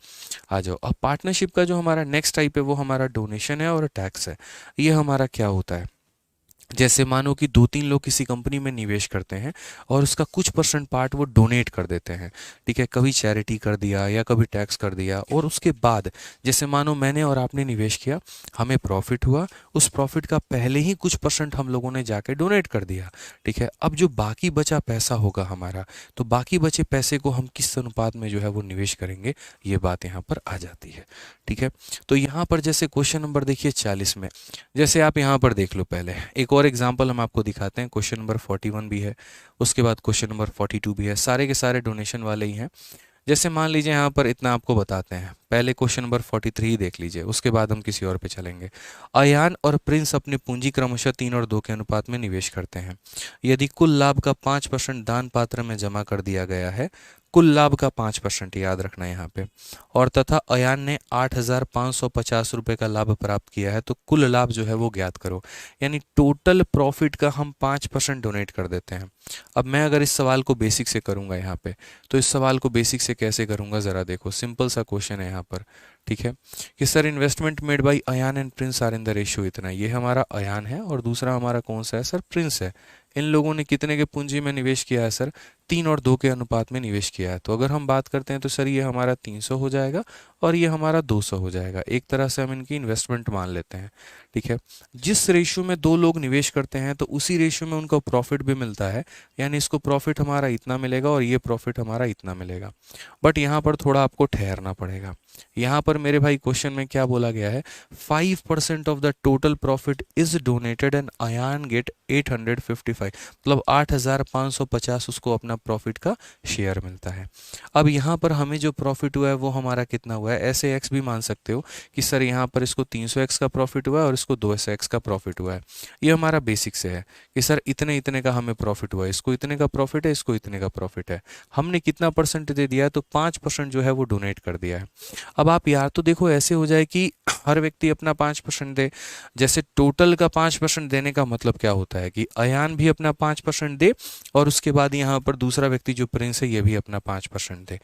आ जाओ अब पार्टनरशिप का जो हमारा नेक्स्ट टाइप है वो हमारा डोनेशन है और टैक्स है। ये हमारा क्या होता है, जैसे मानो कि 2-3 लोग किसी कंपनी में निवेश करते हैं और उसका कुछ परसेंट पार्ट वो डोनेट कर देते हैं। ठीक है, कभी चैरिटी कर दिया या कभी टैक्स कर दिया, और उसके बाद जैसे मानो मैंने और आपने निवेश किया, हमें प्रॉफिट हुआ, उस प्रॉफिट का पहले ही कुछ परसेंट हम लोगों ने जाके डोनेट कर दिया। ठीक है, अब जो बाकी बचा पैसा होगा हमारा, तो बाकी बचे पैसे को हम किस अनुपात में जो है वो निवेश करेंगे, ये बात यहाँ पर आ जाती है। ठीक है, तो यहाँ पर जैसे क्वेश्चन नंबर देखिए 40 में, जैसे आप यहाँ पर देख लो, पहले एक और एग्जांपल हम आपको दिखाते हैं। क्वेश्चन नंबर 41 भी है, उसके बाद क्वेश्चन नंबर 42 भी है, सारे के सारे डोनेशन वाले ही हैं। जैसे मान लीजिए यहाँ पर इतना आपको बताते हैं, पहले क्वेश्चन नंबर 43 देख लीजिए, उसके बाद हम किसी और पे चलेंगे। अयान और प्रिंस अपनी पूंजी क्रमशः 3 और 2 के अनुपात में निवेश करते हैं। यदि कुल लाभ का 5% दान पात्र में जमा कर दिया गया है, कुल लाभ का 5% याद रखना है यहाँ पे, और तथा अयान ने 8,550 रुपये का लाभ प्राप्त किया है, तो कुल लाभ जो है वो ज्ञात करो। यानी टोटल प्रॉफिट का हम 5% डोनेट कर देते हैं। अब मैं अगर इस सवाल को बेसिक से करूंगा यहाँ पे, तो इस सवाल को बेसिक से कैसे करूंगा ज़रा देखो, सिंपल सा क्वेश्चन है यहाँ पर। ठीक है, कि sir investment made by Ayaan and Prince are in the ratio इतना, ये हमारा अयान है और दूसरा हमारा कौन सा है सर, प्रिंस है। इन लोगों ने कितने के पूंजी में निवेश किया है सर, 3 और 2 के अनुपात में निवेश किया है। तो अगर हम बात करते हैं तो सर ये हमारा 300 हो जाएगा और ये हमारा 200 हो जाएगा। एक तरह से हम इनकी इन्वेस्टमेंट मान लेते हैं। ठीक है, जिस रेशियो में 2 लोग निवेश करते हैं तो उसी रेशियो में उनको प्रॉफिट भी मिलता है, यानी इसको प्रॉफिट हमारा इतना मिलेगा और ये प्रॉफिट हमारा इतना मिलेगा। बट यहाँ पर थोड़ा आपको ठहरना पड़ेगा। यहाँ पर मेरे भाई क्वेश्चन में क्या बोला गया है, 5% of the total profit is donated and Ayaan get 855, मतलब 8,550 उसको अपना प्रॉफिट का शेयर मिलता है। अब यहाँ पर हमें जो प्रॉफिट हुआ है वो हमारा कितना हुआ है, ऐसे एक्स भी मान सकते हो कि सर यहाँ पर इसको 300x का प्रॉफिट हुआ है और इसको 200x का प्रॉफिट हुआ है। ये हमारा बेसिक से है कि सर इतने इतने का हमें प्रॉफिट हुआ है, इसको इतने का प्रॉफिट है, इसको इतने का प्रॉफिट है। हमने कितना परसेंट दे दिया है, तो 5% जो है वो डोनेट कर दिया है। अब आप यार तो देखो ऐसे हो जाए कि हर व्यक्ति अपना 5% दे, जैसे टोटल का 5% देने का मतलब क्या होता है कि अयान भी अपना 5% दे और उसके बाद यहाँ पर दूसरा व्यक्ति जो प्रिंस है ये भी अपना 5% दे।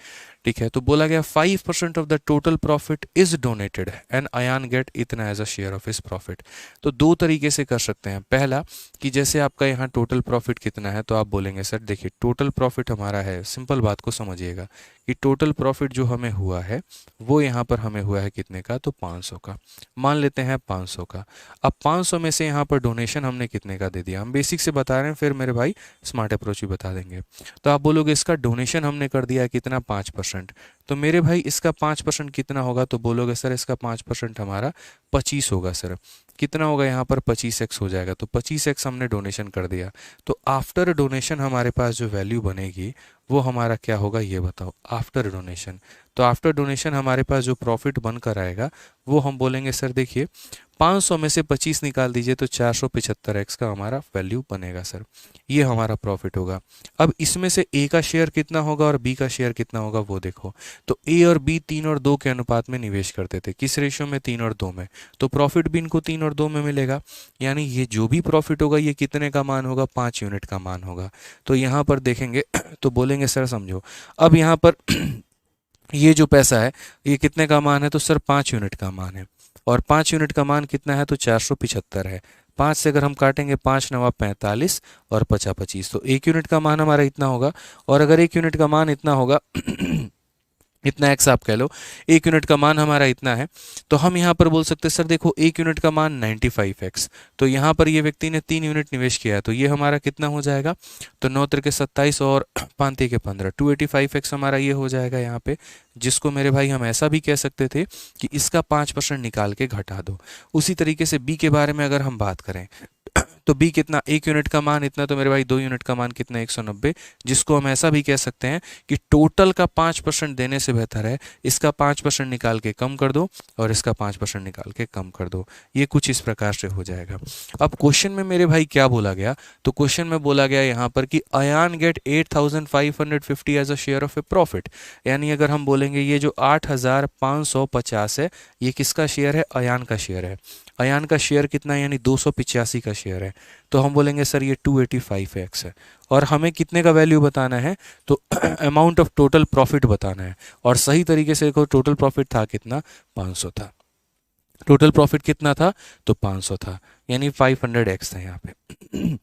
ठीक है, तो बोला गया 5% of the total profit is donated and Ayaan get इतना as a share of his profit. तो दो तरीके से कर सकते हैं। पहला कि जैसे आपका यहाँ टोटल प्रॉफिट कितना है, तो आप बोलेंगे सर देखिए टोटल प्रॉफिट हमारा है, सिंपल बात को समझिएगा कि टोटल प्रॉफिट जो हमें हुआ है वो यहाँ पर हमें हुआ है कितने का, तो 500 का, मान लेते हैं 500 का। अब 500 में से यहाँ पर डोनेशन हमने कितने का दे दिया, हम बेसिक से बता रहे हैं, फिर मेरे भाई स्मार्ट अप्रोच भी बता देंगे। तो आप बोलोगे इसका डोनेशन हमने कर दिया कितना, 5%। तो मेरे भाई इसका 5% कितना होगा, तो बोलोगे सर इसका 5% हमारा 25 होगा। सर कितना होगा यहाँ पर, 25x हो जाएगा। तो 25x हमने डोनेशन कर दिया। तो आफ्टर डोनेशन हमारे पास जो वैल्यू बनेगी वो हमारा क्या होगा, ये बताओ आफ्टर डोनेशन। तो आफ्टर डोनेशन हमारे पास जो प्रॉफिट बनकर आएगा वो हम बोलेंगे सर देखिए 500 में से 25 निकाल दीजिए तो 475x का हमारा वैल्यू बनेगा सर, ये हमारा प्रॉफिट होगा। अब इसमें से ए का शेयर कितना होगा और बी का शेयर कितना होगा वो देखो। तो ए और बी 3 और 2 के अनुपात में निवेश करते थे, किस रेशियो में, 3 और 2 में। तो प्रॉफिट भी इनको 3 और 2 में मिलेगा, यानी ये जो भी प्रॉफिट होगा ये कितने का मान होगा, 5 यूनिट का मान होगा। तो यहाँ पर देखेंगे तो बोलेंगे बोलेंगे सर समझो, अब यहाँ पर ये जो पैसा है ये कितने का मान है, तो सर 5 यूनिट का मान है, और 5 यूनिट का मान कितना है, तो 475 है। 5 से अगर हम काटेंगे 5 नवा 45 और 50 25, तो 1 यूनिट का मान हमारा इतना होगा। और अगर 1 यूनिट का मान इतना होगा इतना एक्स आप कह लो, 1 यूनिट का मान हमारा इतना है, तो हम यहाँ पर बोल सकते हैं सर देखो 1 यूनिट का मान 95x, तो यहाँ पर ये व्यक्ति ने 3 यूनिट निवेश किया है, तो ये हमारा कितना हो जाएगा, तो 9 त्रिके 27 और 5 तिके 15, 285x हमारा ये हो जाएगा यहाँ पे, जिसको मेरे भाई हम ऐसा भी कह सकते थे कि इसका 5% निकाल के घटा दो। उसी तरीके से बी के बारे में अगर हम बात करें तो बी कितना, 1 यूनिट का मान इतना, तो मेरे भाई 2 यूनिट का मान कितना, 190, जिसको हम ऐसा भी कह सकते हैं कि टोटल का 5% देने से बेहतर है इसका 5% निकाल के कम कर दो और इसका 5% निकाल के कम कर दो। ये कुछ इस प्रकार से हो जाएगा। अब क्वेश्चन में मेरे भाई क्या बोला गया, तो क्वेश्चन में बोला गया यहाँ पर कि Ayaan get 8550 as a share of a profit, यानी अगर हम बोलेंगे ये जो 8550 है ये किसका शेयर है, अयान का शेयर है। अयान का शेयर कितना है, यानी 285 का शेयर है, तो हम बोलेंगे सर ये 285x है। और हमें कितने का वैल्यू बताना है, तो अमाउंट ऑफ टोटल प्रॉफिट बताना है, और सही तरीके से देखो टोटल प्रॉफिट था कितना, 500 था। टोटल प्रॉफिट कितना था, तो 500 था, यानी 500x था यहाँ पे।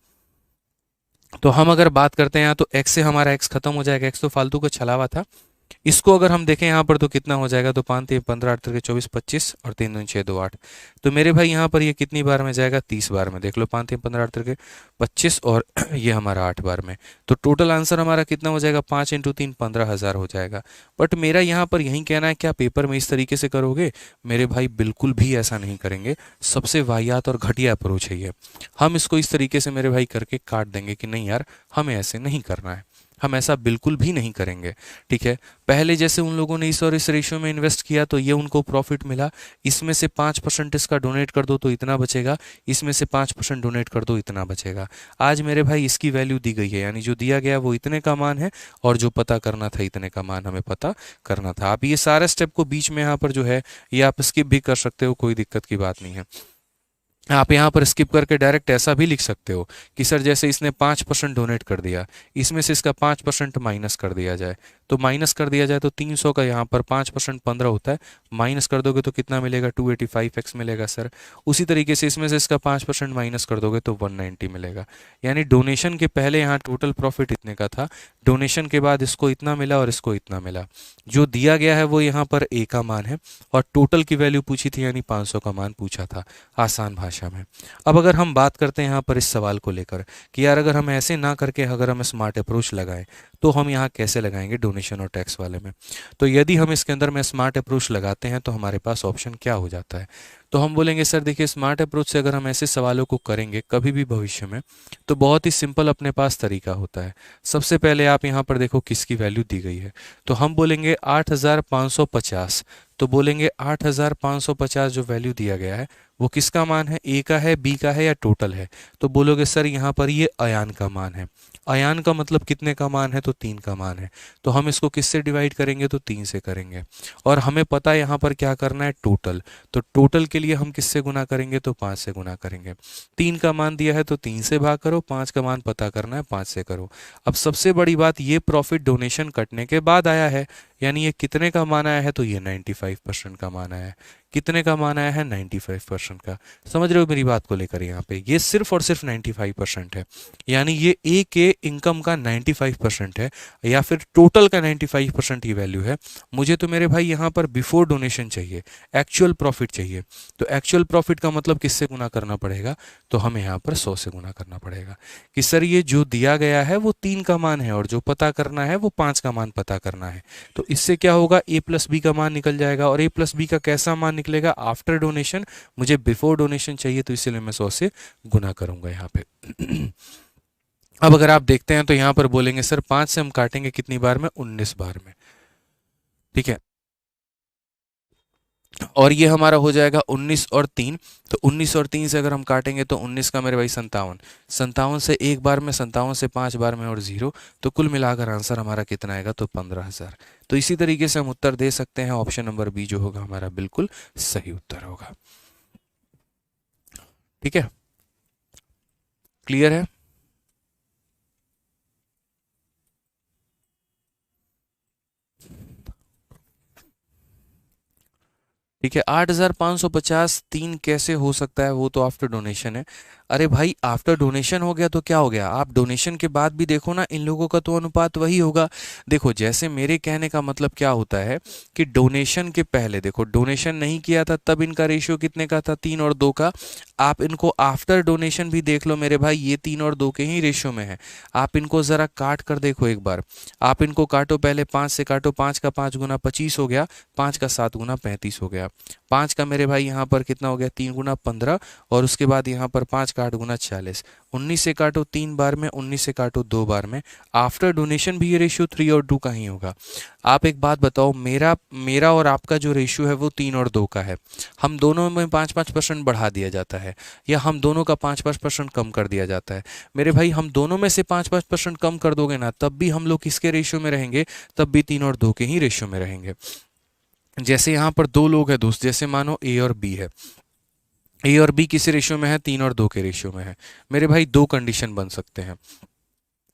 तो हम अगर बात करते हैं यहाँ, तो x से हमारा x खत्म हो जाएगा, x तो फालतू का छलावा था। इसको अगर हम देखें यहाँ पर तो कितना हो जाएगा, तो 5 3 15 8 24 25 और 3 2 6 2 8, तो मेरे भाई यहाँ पर ये कितनी बार में जाएगा, 30 बार में। देख लो 5 3 15 8 25 और ये हमारा 8 बार में, तो टोटल आंसर हमारा कितना हो जाएगा, 5 × 3 15,000 हो जाएगा। बट मेरा यहाँ पर यही कहना है, क्या पेपर में इस तरीके से करोगे, मेरे भाई बिल्कुल भी ऐसा नहीं करेंगे। सबसे वाहियात और घटिया अप्रोच है ये। हम इसको इस तरीके से मेरे भाई करके काट देंगे कि नहीं यार हमें ऐसे नहीं करना है, हम ऐसा बिल्कुल भी नहीं करेंगे। ठीक है, पहले जैसे उन लोगों ने इस और इस रेशियो में इन्वेस्ट किया तो ये उनको प्रॉफिट मिला, इसमें से 5% इसका डोनेट कर दो तो इतना बचेगा, इसमें से 5% डोनेट कर दो इतना बचेगा। आज मेरे भाई इसकी वैल्यू दी गई है, यानी जो दिया गया वो इतने का मान है, और जो पता करना था इतने का मान हमें पता करना था। आप ये सारे स्टेप को बीच में यहाँ पर जो है ये आप स्किप भी कर सकते हो, कोई दिक्कत की बात नहीं है। आप यहाँ पर स्किप करके डायरेक्ट ऐसा भी लिख सकते हो कि सर जैसे इसने 5% डोनेट कर दिया, इसमें से इसका 5% माइनस कर दिया जाए, तो माइनस कर दिया जाए तो 300 का यहाँ पर 5% 15 होता है, माइनस कर दोगे तो कितना मिलेगा, 285x मिलेगा सर। उसी तरीके से इसमें से इसका 5% माइनस कर दोगे तो 190 मिलेगा। यानी डोनेशन के पहले यहाँ टोटल प्रॉफिट इतने का था, डोनेशन के बाद इसको इतना मिला और इसको इतना मिला। जो दिया गया है वो यहाँ पर ए का मान है, और टोटल की वैल्यू पूछी थी यानी 500 का मान पूछा था, आसान भाषा में। अब अगर हम बात करते हैं यहाँ पर इस सवाल को लेकर कि यार अगर हम ऐसे ना करके अगर हम स्मार्ट अप्रोच लगाएं तो हम यहाँ कैसे लगाएंगे डोनेशन और टैक्स वाले में, तो यदि हम इसके अंदर में स्मार्ट अप्रोच लगाते हैं तो हमारे पास ऑप्शन क्या हो जाता है, तो हम बोलेंगे सर देखिए स्मार्ट अप्रोच से अगर हम ऐसे सवालों को करेंगे कभी भी भविष्य में, तो बहुत ही सिंपल अपने पास तरीका होता है। सबसे पहले आप यहाँ पर देखो किसकी वैल्यू दी गई है, तो हम बोलेंगे 8550, तो बोलेंगे 8550 जो वैल्यू दिया गया है वो किसका मान है, ए का है, बी का है या टोटल है, तो बोलोगे सर यहाँ पर ये अयान का मान है। अयान का मतलब कितने का मान है, तो 3 का मान है, तो हम इसको किससे डिवाइड करेंगे, तो 3 से करेंगे। और हमें पता है यहाँ पर क्या करना है, टोटल, तो टोटल के लिए हम किससे गुना करेंगे, तो 5 से गुना करेंगे। 3 का मान दिया है तो 3 से भाग करो, 5 का मान पता करना है 5 से करो। अब सबसे बड़ी बात, ये प्रॉफिट डोनेशन कटने के बाद आया है, यानी ये कितने का मान आया है, तो ये 95% का मान आया है। कितने का मान आया है, 95% का। समझ रहे हो मेरी बात को लेकर, यहाँ पे ये सिर्फ और सिर्फ 95% है, यानी ये ए के इनकम का 95% है, या फिर टोटल का 95% ही वैल्यू है। मुझे तो मेरे भाई यहाँ पर बिफोर डोनेशन चाहिए, एक्चुअल प्रॉफिट चाहिए, तो एक्चुअल प्रॉफिट का मतलब किससे गुना करना पड़ेगा, तो हमें यहाँ पर 100 से गुना करना पड़ेगा कि सर ये जो दिया गया है वो 3 का मान है और जो पता करना है वो 5 का मान पता करना है। तो इससे क्या होगा, ए प्लस बी का मान निकल जाएगा, और ए प्लस बी का कैसा मान निकलेगा, आफ्टर डोनेशन। मुझे बिफोर डोनेशन चाहिए तो इसलिए मैं 100 से गुना करूंगा यहाँ पे। अब अगर आप देखते हैं तो यहाँ पर बोलेंगे सर 5 से हम काटेंगे कितनी बार में, 19 बार में। ठीक है, और ये हमारा हो जाएगा 19 और 3, तो 19 और 3 से अगर हम काटेंगे तो 19 का मेरे भाई 57, 57 से एक बार में, 57 से 5 बार में और 0, तो कुल मिलाकर आंसर हमारा कितना आएगा, तो 15,000। तो इसी तरीके से हम उत्तर दे सकते हैं, ऑप्शन नंबर बी जो होगा हमारा बिल्कुल सही उत्तर होगा। ठीक है, क्लियर है। ठीक है। 8,550 3 कैसे हो सकता है, वो तो आफ्टर डोनेशन है। अरे भाई आफ्टर डोनेशन हो गया तो क्या हो गया, आप डोनेशन के बाद भी देखो ना, इन लोगों का तो अनुपात वही होगा। देखो जैसे मेरे कहने का मतलब क्या होता है कि डोनेशन के पहले देखो, डोनेशन नहीं किया था तब इनका रेशियो कितने का था, 3 और 2 का। आप इनको आफ्टर डोनेशन भी देख लो मेरे भाई, ये 3 और 2 के ही रेशियो में है। आप इनको ज़रा काट कर देखो एक बार, आप इनको काटो, पहले 5 से काटो, 5 का 5 गुना 25 हो गया, 5 का 7 गुना 35 हो गया, 5 का मेरे भाई यहाँ पर कितना हो गया, 3 गुना 15, और उसके बाद यहाँ पर 5 का 8 गुना 40, 19 से काटो 3 बार में, 19 से काटो 2 बार में। आफ्टर डोनेशन भी ये रेशियो 3 और 2 का ही होगा। आप एक बात बताओ, मेरा मेरा और आपका जो रेशियो है वो 3 और 2 का है, हम दोनों में 5-5% बढ़ा दिया जाता है, या हम दोनों का 5-5% कम कर दिया जाता है। मेरे भाई हम दोनों में से 5-5% कम कर दोगे ना, तब भी हम लोग किसके रेशियो में रहेंगे, तब भी 3 और 2 के ही रेशियो में रहेंगे। जैसे यहाँ पर दो लोग हैं दोस्त, जैसे मानो ए और बी है, ए और बी किस रेशियो में है, 3 और 2 के रेशियो में है। मेरे भाई दो कंडीशन बन सकते हैं,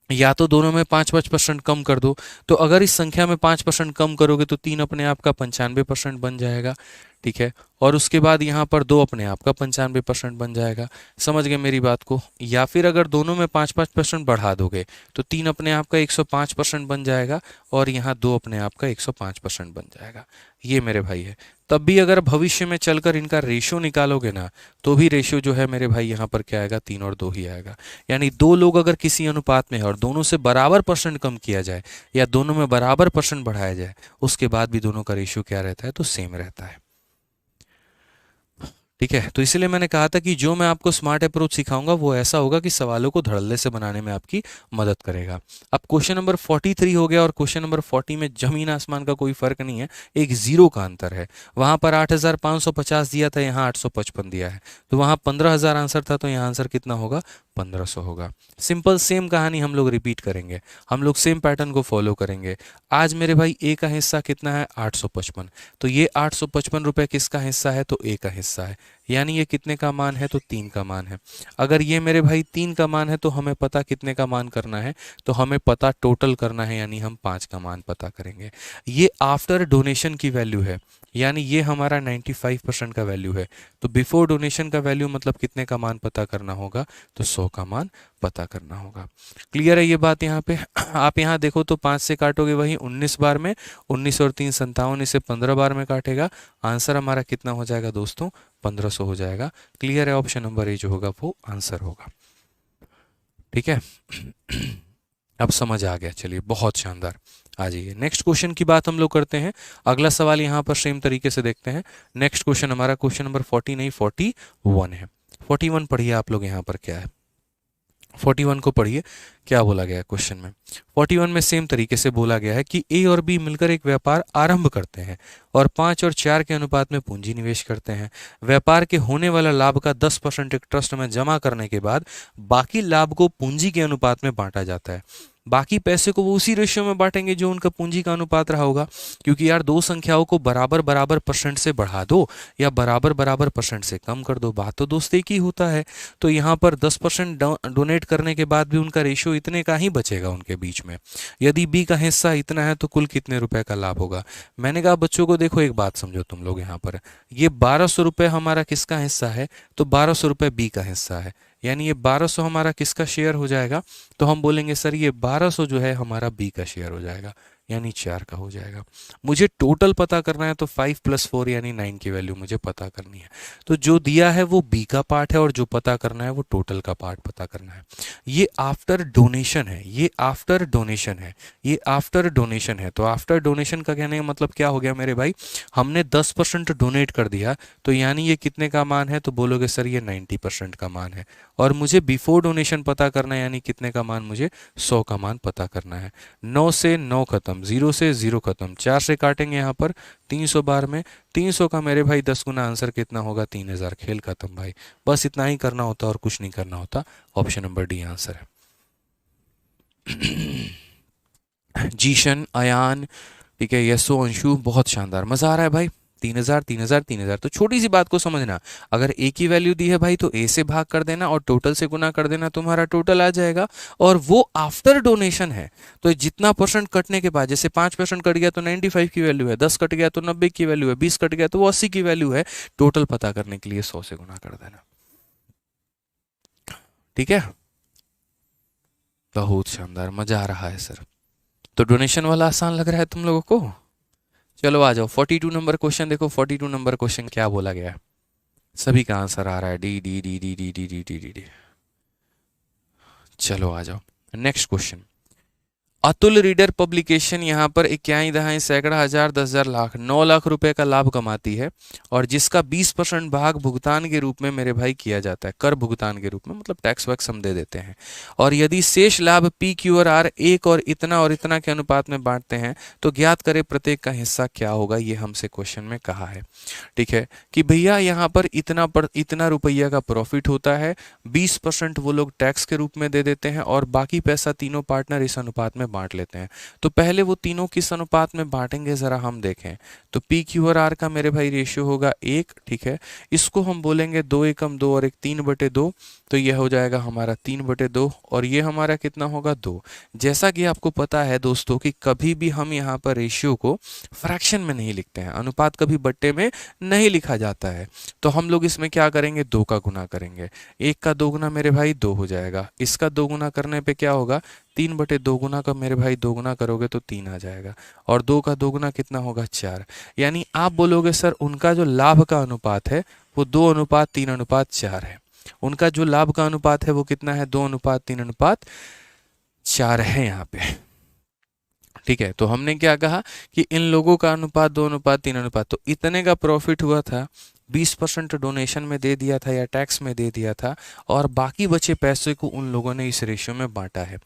या तो दोनों में 5-5% कम कर दो, तो अगर इस संख्या में 5% कम करोगे तो 3 अपने आप का 95% बन जाएगा, ठीक है, और उसके बाद यहाँ पर 2 अपने आप का 95% बन जाएगा। समझ गए मेरी बात को। या फिर अगर दोनों में 5-5% बढ़ा दोगे तो 3 अपने आप का 105% बन जाएगा, और यहाँ 2 अपने आप का 105% बन जाएगा। ये मेरे भाई है। तब भी अगर भविष्य में चलकर इनका रेशियो निकालोगे ना, तो भी रेशियो जो है मेरे भाई यहाँ पर क्या आएगा, 3 और 2 ही आएगा। यानी दो लोग अगर किसी अनुपात में है और दोनों से बराबर परसेंट कम किया जाए, या दोनों में बराबर परसेंट बढ़ाया जाए, उसके बाद भी दोनों का रेशियो क्या रहता है, तो सेम रहता है। ठीक है, तो इसलिए मैंने कहा था कि जो मैं आपको स्मार्ट अप्रोच सिखाऊंगा वो ऐसा होगा कि सवालों को धड़ल्ले से बनाने में आपकी मदद करेगा। अब क्वेश्चन नंबर 43 हो गया, और क्वेश्चन नंबर 40 में जमीन आसमान का कोई फर्क नहीं है, एक जीरो का अंतर है। वहां पर 8,550 दिया था, यहाँ 855 दिया है, तो वहां 15,000 आंसर था, तो यहाँ आंसर कितना होगा, 1,500 होगा। सिंपल सेम कहानी हम लोग रिपीट करेंगे, हम लोग सेम पैटर्न को फॉलो करेंगे। आज मेरे भाई ए का हिस्सा कितना है, 855, तो ये 855 रुपये किसका हिस्सा है, तो ए का हिस्सा है, यानी ये कितने का मान है, तो 3 का मान है। अगर ये मेरे भाई 3 का मान है तो हमें पता कितने का मान करना है, तो हमें पता टोटल करना है, यानी हम 5 का मान पता करेंगे। ये आफ्टर डोनेशन की वैल्यू है, यानी ये हमारा 95% का वैल्यू है। तो बिफोर डोनेशन का वैल्यू मतलब कितने का मान पता करना होगा, तो 100 का मान पता करना होगा। क्लियर है ये बात यहाँ पे। आप यहाँ देखो तो 5 से काटोगे वही 19 बार में, 19 और 3 57, इसे 15 बार में काटेगा, आंसर हमारा कितना हो जाएगा दोस्तों, 1,500 हो जाएगा। क्लियर है, ऑप्शन नंबर ए जो होगा वो आंसर होगा। ठीक है। अब समझ आ गया, चलिए बहुत शानदार। आ जाइए नेक्स्ट क्वेश्चन की बात हम लोग करते हैं। अगला सवाल यहाँ पर सेम तरीके से देखते हैं। नेक्स्ट क्वेश्चन हमारा क्वेश्चन नंबर 40 नहीं 41 है। 41 पढ़िए आप लोग, यहाँ पर क्या है, 41 को पढ़िए, क्या बोला गया है क्वेश्चन में। 41 में सेम तरीके से बोला गया है कि ए और बी मिलकर एक व्यापार आरंभ करते हैं और 5 और 4 के अनुपात में पूंजी निवेश करते हैं। व्यापार के होने वाला लाभ का 10% एक ट्रस्ट में जमा करने के बाद बाकी लाभ को पूंजी के अनुपात में बांटा जाता है। बाकी पैसे को वो उसी रेशियो में बांटेंगे जो उनका पूंजी का अनुपात रहा होगा, क्योंकि यार दो संख्याओं को बराबर बराबर परसेंट से बढ़ा दो या बराबर बराबर परसेंट से कम कर दो, बात तो दोस्त एक ही होता है। तो यहाँ पर 10% डोनेट करने के बाद भी उनका रेशियो इतने का ही बचेगा उनके बीच में। यदि बी का हिस्सा इतना है तो कुल कितने रुपए का लाभ होगा। मैंने कहा बच्चों को देखो एक बात समझो तुम लोग, यहाँ पर ये 1,200 रुपये हमारा किसका हिस्सा है, तो 1,200 रुपये बी का हिस्सा है, यानी ये 1,200 हमारा किसका शेयर हो जाएगा, तो हम बोलेंगे सर ये 1,200 जो है हमारा बी का शेयर हो जाएगा, यानी 4 का हो जाएगा। मुझे टोटल पता करना है, तो 5 + 4 यानी 9 की वैल्यू मुझे पता करनी है। तो जो दिया है वो बी का पार्ट है, और जो पता करना है वो टोटल का पार्ट पता करना है। ये आफ्टर डोनेशन है, ये आफ्टर डोनेशन है, ये आफ्टर डोनेशन है। तो आफ्टर डोनेशन का कहने का मतलब क्या हो गया मेरे भाई, हमने 10% डोनेट कर दिया, तो यानी ये कितने का मान है, तो बोलोगे सर ये 90% का मान है। और मुझे बिफोर डोनेशन पता करना है, यानी कितने का मान, मुझे 100 का मान पता करना है। 9 से 9 खत्म, 0 से 0 खत्म, 4 से काटेंगे यहाँ पर 300 बार में, 300 का मेरे भाई 10 गुना आंसर कितना होगा, 3,000, खेल खत्म भाई। बस इतना ही करना होता और कुछ नहीं करना होता। ऑप्शन नंबर डी आंसर है। जीशन, अयान, ठीक है, यशो, अंशु, बहुत शानदार, मजा आ रहा है भाई। 3,000 3,000 3,000। तो छोटी सी बात को समझना, अगर ए की वैल्यू दी है भाई तो ए से भाग कर देना और टोटल से गुना कर देना, तुम्हारा टोटल आ जाएगा। और वो आफ्टर डोनेशन है, तो जितना परसेंट कटने के बाद, जैसे 5% कट गया तो 95 की वैल्यू है, 10 कट गया तो 90 की वैल्यू है, 20 कट गया तो वो 80 की वैल्यू है। टोटल पता करने के लिए 100 से गुना कर देना। ठीक है, बहुत शानदार, मजा आ रहा है सर। तो डोनेशन वाला आसान लग रहा है तुम लोगों को? चलो आ जाओ 42 नंबर क्वेश्चन देखो। 42 नंबर क्वेश्चन क्या बोला गया है? सभी का आंसर आ रहा है, D D D D D D D D D D. चलो आ जाओ next question. Atul reader publication यहाँ पर इक्याई दहाई सैकड़ा हजार 10,000 लाख 9 लाख रुपए का लाभ कमाती है, और जिसका 20% भाग भुगतान के रूप में मेरे भाई किया जाता है, कर भुगतान के रूप में, मतलब टैक्स वैक्स हम दे देते हैं। और यदि शेष लाभ पी क्यू और आर एक और इतना के अनुपात में बांटते हैं तो ज्ञात करे प्रत्येक का हिस्सा क्या होगा, ये हमसे क्वेश्चन में कहा है। ठीक है, कि भैया यहाँ पर इतना रुपया का प्रॉफिट होता है, 20% वो लोग टैक्स के रूप में दे देते हैं, और बाकी पैसा तीनों पार्टनर इस अनुपात में बांट लेते हैं। तो पहले वो तीनों किस अनुपात में बांटेंगे जरा हम देखें। तो पी क्यू और आर का मेरे भाई रेशियो होगा 1। ठीक है, इसको हम बोलेंगे 2 एकम 2 और 1 3/2। तो यह हो जाएगा हमारा 3/2, और ये हमारा कितना होगा 2। जैसा कि आपको पता है दोस्तों कि कभी भी हम यहाँ पर रेशियो को फ्रैक्शन में नहीं लिखते हैं, अनुपात कभी बट्टे में नहीं लिखा जाता है। तो हम लोग इसमें क्या करेंगे, 2 का गुना करेंगे। 1 का 2 गुना मेरे भाई 2 हो जाएगा, इसका 2 गुना करने पे क्या होगा, 3/2 गुना का मेरे भाई 2 गुना करोगे तो 3 आ जाएगा, और 2 का 2 गुना कितना होगा 4। यानी आप बोलोगे सर उनका जो लाभ का अनुपात है वो 2:3:4 है। उनका जो लाभ का अनुपात है वो कितना है, 2:3:4 है यहाँ पे। ठीक है, तो हमने क्या कहा कि इन लोगों का अनुपात 2:3, तो इतने का प्रॉफिट हुआ था, 20% डोनेशन में दे दिया था या टैक्स में दे दिया था, और बाकी बचे पैसे को उन लोगों ने इस रेशियो में बांटा है।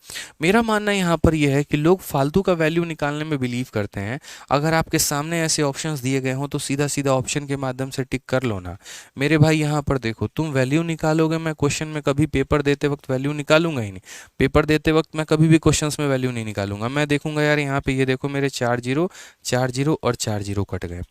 मेरा मानना यहाँ पर यह है कि लोग फालतू का वैल्यू निकालने में बिलीव करते हैं। अगर आपके सामने ऐसे ऑप्शंस दिए गए हों तो सीधा सीधा ऑप्शन के माध्यम से टिक कर लो ना मेरे भाई। यहाँ पर देखो, तुम वैल्यू निकालोगे, मैं क्वेश्चन में कभी पेपर देते वक्त वैल्यू निकालूंगा ही नहीं। पेपर देते वक्त मैं कभी भी क्वेश्चंस में वैल्यू नहीं निकालूंगा। मैं देखूंगा यार यहाँ पे, ये देखो मेरे 4 जीरो 4 जीरो और 4 जीरो कट गए।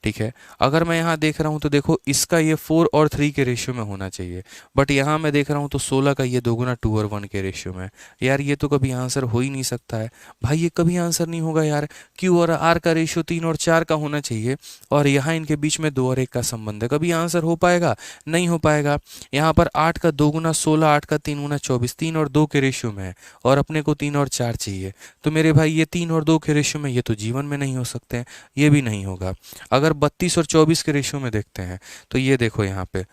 ठीक है, अगर मैं यहाँ देख रहा हूँ तो देखो इसका ये 4 और 3 के रेशियो में होना चाहिए, बट यहाँ मैं देख रहा हूँ तो 16 का ये 2 गुना 2 और 1 के रेशियो में। यार ये तो कभी आंसर हो ही नहीं सकता है भाई, ये कभी आंसर नहीं होगा यार। क्यू और आर का रेशियो 3 और 4 का होना चाहिए, और यहाँ इनके बीच में 2 और 1 का संबंध है। कभी आंसर हो पाएगा? नहीं हो पाएगा। यहाँ पर 8 का 2 गुना 16, 8 का 3 गुना 24, 3 और 2 के रेशियो में है, और अपने को 3 और 4 चाहिए। तो मेरे भाई ये 3 और 2 के रेशियो में ये तो जीवन में नहीं हो सकते हैं, ये भी नहीं होगा। अगर 32 और 24 के रेशियो में देखते हैं तो ये देखो यहाँ पे,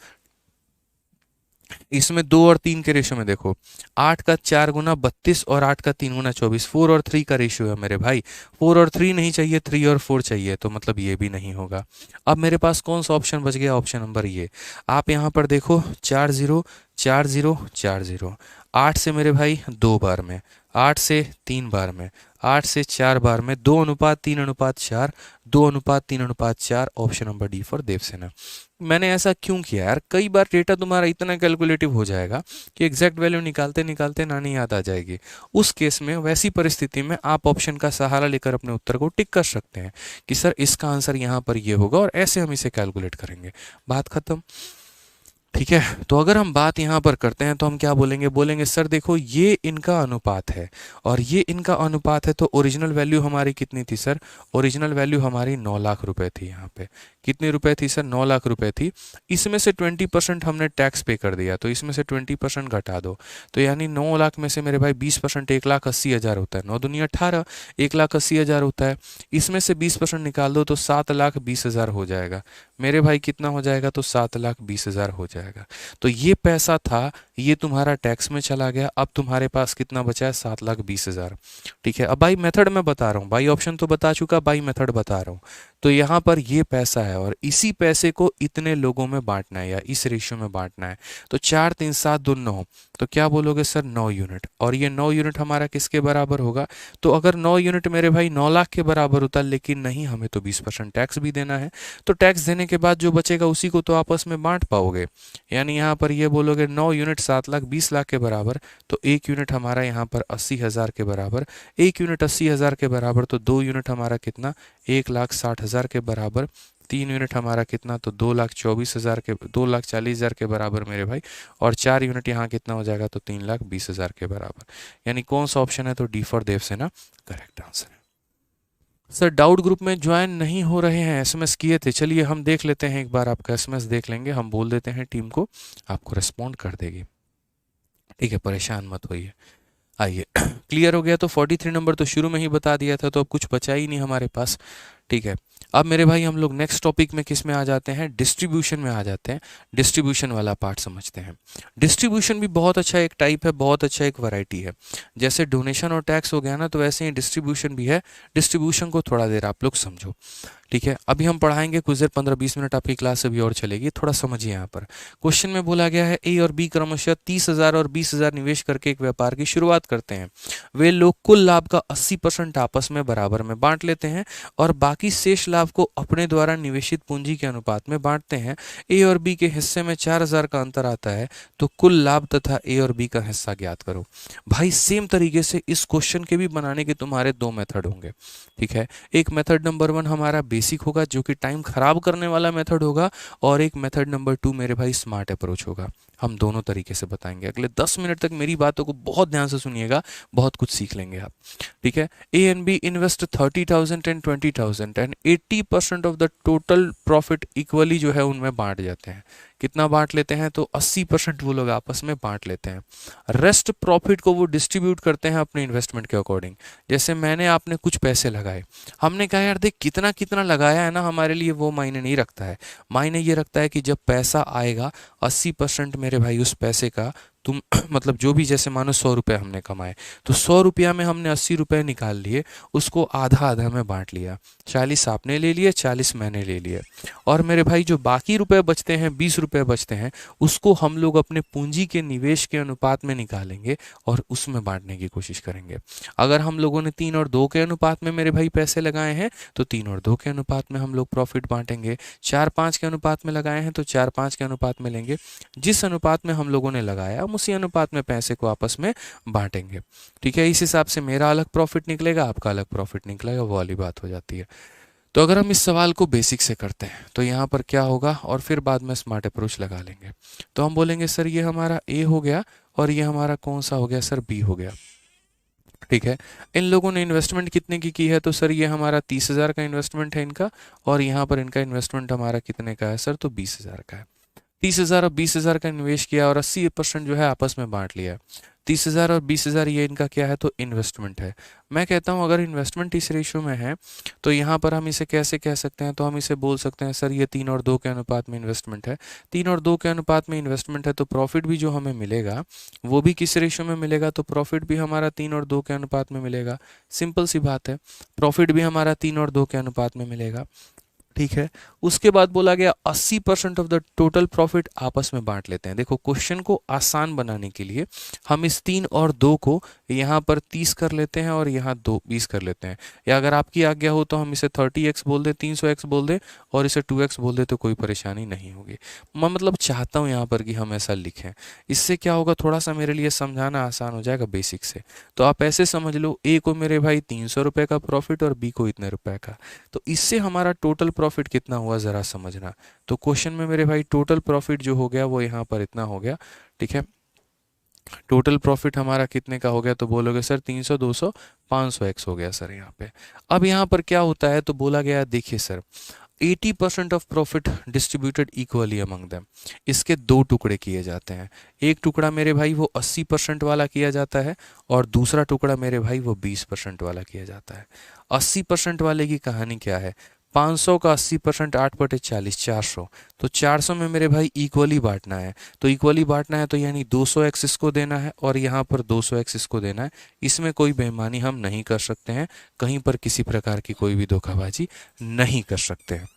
इसमें 2 और 3 के रेशियो में देखो, 8 का 4 गुना 32 और 8 का 3 गुना 24, 4 और 3 का रेशियो है मेरे भाई। 4 और 3 नहीं चाहिए, 3 और 4 चाहिए, तो मतलब ये भी नहीं होगा। अब मेरे पास कौन सा ऑप्शन बच गया, ऑप्शन नंबर ये। आप यहाँ पर देखो 4 0 4 0 4 0, 8 से मेरे भाई 2 बार में, 8 से 3 बार में, 8 से 4 बार में, 2:3:4, 2:3:4, option number D for Devsena. मैंने ऐसा क्यों किया यार, कई बार डेटा तुम्हारा इतना कैलकुलेटिव हो जाएगा कि एग्जैक्ट वैल्यू निकालते निकालते ना नहीं याद आ जाएगी। उस केस में, वैसी परिस्थिति में आप ऑप्शन का सहारा लेकर अपने उत्तर को टिक कर सकते हैं कि सर इसका आंसर यहाँ पर ये होगा, और ऐसे हम इसे कैलकुलेट करेंगे। बात खत्म। ठीक है, तो अगर हम बात यहाँ पर करते हैं तो हम क्या बोलेंगे, बोलेंगे सर देखो ये इनका अनुपात है और ये इनका अनुपात है, तो ओरिजिनल वैल्यू हमारी कितनी थी सर? ओरिजिनल वैल्यू हमारी 9 लाख रुपए थी। यहाँ पे कितने रुपए थी सर? 9 लाख रुपए थी। इसमें से 20% हमने टैक्स पे कर दिया, तो इसमें से 20% घटा दो, तो यानी 9 लाख में से मेरे भाई 20% 1,80,000 होता है। 9 दूनी 18, 1,80,000 होता है। इसमें से 20% निकाल दो तो 7,20,000 हो जाएगा मेरे भाई। कितना हो जाएगा? तो 7,20,000 हो जाएगा। तो ये पैसा था, ये तुम्हारा टैक्स में चला गया। अब तुम्हारे पास कितना बचा है? 7,20,000। ठीक है, अब भाई मेथड में बता रहा हूँ, भाई ऑप्शन तो बता चुका, भाई मेथड बता रहा हूँ। तो यहाँ पर ये पैसा है और इसी पैसे को इतने लोगों में बांटना है या इस रेशियो में बांटना है। तो 4 3 7 2 9, तो क्या बोलोगे सर? 9 यूनिट। और ये 9 यूनिट हमारा किसके बराबर होगा? तो अगर 9 यूनिट मेरे भाई 9 लाख के बराबर होता, लेकिन नहीं, हमें तो 20% टैक्स भी देना है। तो टैक्स देने के बाद जो बचेगा उसी को तो आपस में बांट पाओगे। यानी यहाँ पर ये बोलोगे 9 यूनिट 7,20,000 के बराबर, तो 1 यूनिट हमारा यहाँ पर 80,000 के बराबर। 1 यूनिट 80,000 के बराबर, तो 2 यूनिट हमारा कितना? 1,60,000 के बराबर। 3 यूनिट हमारा कितना, तो 2,24,000 के 2,40,000 के बराबर मेरे भाई, और 4 यूनिट यहाँ कितना हो जाएगा, तो 3,20,000 के बराबर। यानी कौन सा ऑप्शन है, तो D for Devsena correct answer है। सर डाउट ग्रुप में ज्वाइन नहीं हो रहे हैं, एसएमएस किए थे, चलिए हम देख लेते हैं, एक बार आपका एसएमएस देख लेंगे, हम बोल देते हैं टीम को, आपको रिस्पॉन्ड कर देगी, ठीक है, परेशान मत होइए। आइए क्लियर हो गया, तो 43 नंबर तो शुरू में ही बता दिया था, तो अब कुछ बचा ही नहीं हमारे पास, ठीक है। अब मेरे भाई हम लोग नेक्स्ट टॉपिक में किस में आ जाते हैं, डिस्ट्रीब्यूशन में आ जाते हैं। डिस्ट्रीब्यूशन वाला पार्ट समझते हैं। डिस्ट्रीब्यूशन भी बहुत अच्छा एक टाइप है, बहुत अच्छा एक वैरायटी है। जैसे डोनेशन और टैक्स हो गया ना, तो वैसे ही डिस्ट्रीब्यूशन भी है। डिस्ट्रीब्यूशन को थोड़ा देर आप लोग समझो, ठीक है। अभी हम पढ़ाएंगे कुछ देर, 15-20 मिनट आपकी क्लास अभी और चलेगी, थोड़ा समझिए। यहाँ पर क्वेश्चन में बोला गया है ए और बी क्रमशः 30,000 और 20,000 निवेश करके एक व्यापार की शुरुआत करते हैं। वे लोग कुल लाभ का 80% आपस में बराबर में बांट लेते हैं और बाकी शेष लाभ को अपने द्वारा निवेशित पूंजी के अनुपात में बांटते हैं। ए और बी के हिस्से में 4,000 का अंतर आता है, तो कुल लाभ तथा ए और बी का हिस्सा ज्ञात करो। भाई सेम तरीके से इस क्वेश्चन के भी बनाने के तुम्हारे दो मेथड होंगे, ठीक है। एक मेथड नंबर 1 हमारा बेसिक होगा, जो कि टाइम खराब करने वाला मेथड होगा, और एक मेथड नंबर 2 मेरे भाई स्मार्ट अप्रोच होगा। हम दोनों तरीके से बताएंगे। अगले 10 मिनट तक मेरी बातों को बहुत ध्यान से सुनिएगा, बहुत कुछ सीख लेंगे आप, ठीक है। A and B invest 30,000 and 20,000 एंड 80% of the total profit equally जो है उनमें बांट जाते हैं। कितना बांट लेते हैं, तो 80% वो लोग आपस में बांट लेते हैं। रेस्ट प्रॉफिट को वो डिस्ट्रीब्यूट करते हैं अपने इन्वेस्टमेंट के अकॉर्डिंग। जैसे मैंने आपने कुछ पैसे लगाए, हमने कहा यार देख कितना कितना लगाया है ना, हमारे लिए वो मायने नहीं रखता है। मायने ये रखता है कि जब पैसा आएगा 80% मेरे भाई उस पैसे का तुम मतलब जो भी, जैसे मानो 100 रुपये हमने कमाए, तो 100 रुपया में हमने 80 रुपये निकाल लिए, उसको आधा आधा में बांट लिया। 40 आपने ले लिए, 40 मैंने ले लिए, और मेरे भाई जो बाकी रुपए बचते हैं, 20 रुपये बचते हैं, उसको हम लोग अपने पूंजी के निवेश के अनुपात में निकालेंगे और उसमें बांटने की कोशिश करेंगे। अगर हम लोगों ने 3 और 2 के अनुपात में मेरे भाई पैसे लगाए हैं, तो 3 और 2 के अनुपात में हम लोग प्रॉफिट बांटेंगे। 4-5 के अनुपात में लगाए हैं, तो 4-5 के अनुपात में लेंगे। जिस अनुपात में हम लोगों ने लगाया, हम उसी अनुपात में पैसे को आपस में बांटेंगे, ठीक है। इस हिसाब से मेरा अलग प्रॉफिट निकलेगा, आपका अलग प्रॉफिट निकलेगा, वो वाली बात हो जाती है। तो अगर हम इस सवाल को बेसिक से करते हैं, तो यहाँ पर क्या होगा, और फिर बाद में स्मार्ट अप्रोच लगा लेंगे। तो हम बोलेंगे सर ये हमारा ए हो गया, और ये हमारा कौन सा हो गया सर, बी हो गया, ठीक है। इन लोगों ने इन्वेस्टमेंट कितने की है, तो सर ये हमारा 30,000 का इन्वेस्टमेंट है इनका, और यहाँ पर इनका इन्वेस्टमेंट हमारा कितने का है सर, तो 20,000 का है। 30,000 और 20,000 का निवेश किया और 80% जो है आपस में बांट लिया। 30,000 और 20,000 ये इनका क्या है, तो इन्वेस्टमेंट है। मैं कहता हूँ अगर इन्वेस्टमेंट इस रेशियो में है, तो यहाँ पर हम इसे कैसे कह सकते हैं, तो हम इसे बोल सकते हैं सर ये 3 और 2 के अनुपात में इन्वेस्टमेंट है। 3 और 2 के अनुपात में इन्वेस्टमेंट है, तो प्रॉफिट भी जो हमें मिलेगा वो भी किस रेशियो में मिलेगा, तो प्रॉफिट भी हमारा 3 और 2 के अनुपात में मिलेगा। सिंपल सी बात है, प्रॉफिट भी हमारा 3 और 2 के अनुपात में मिलेगा, ठीक है। उसके बाद बोला गया 80% ऑफ द टोटल प्रॉफिट आपस में बांट लेते हैं। देखो क्वेश्चन को आसान बनाने के लिए हम इस 3 और 2 को यहाँ पर 30 कर लेते हैं और यहाँ 20 कर लेते हैं, या अगर आपकी आज्ञा हो तो हम इसे 30x बोल दें, 300x बोल दें, और इसे 2x बोल दें, तो कोई परेशानी नहीं होगी। मैं मतलब चाहता हूँ यहाँ पर कि हम ऐसा लिखें, इससे क्या होगा, थोड़ा सा मेरे लिए समझाना आसान हो जाएगा बेसिक से। तो आप ऐसे समझ लो, ए को मेरे भाई 300 रुपये का प्रॉफिट और बी को इतने रुपए का, तो इससे हमारा टोटल प्रॉफिट कितना हुआ ज़रा समझना। तो क्वेश्चन में मेरे भाई टोटल प्रॉफिट जो हो गया वो यहाँ पर इतना हो गया, ठीक है। टोटल प्रॉफिट हमारा कितने का हो गया, तो बोलोगे सर 300, 200, 500x हो गया सर यहाँ पे। अब यहाँ पर क्या होता है, तो बोला गया देखिए sir 80% of profit distributed equally among them. इसके दो टुकड़े किए जाते हैं। एक टुकड़ा मेरे भाई वो 80% वाला किया जाता है, और दूसरा टुकड़ा मेरे भाई वो 20% वाला किया जाता है। 80% वाले की कहानी क्या है, 500 का 80%, 8/40 400, तो 400 में मेरे भाई इक्वली बांटना है। तो इक्वली बांटना है तो यानी 200x इसको देना है और यहाँ पर 200x इसको देना है। इसमें कोई बेईमानी हम नहीं कर सकते हैं, कहीं पर किसी प्रकार की कोई भी धोखाबाजी नहीं कर सकते हैं,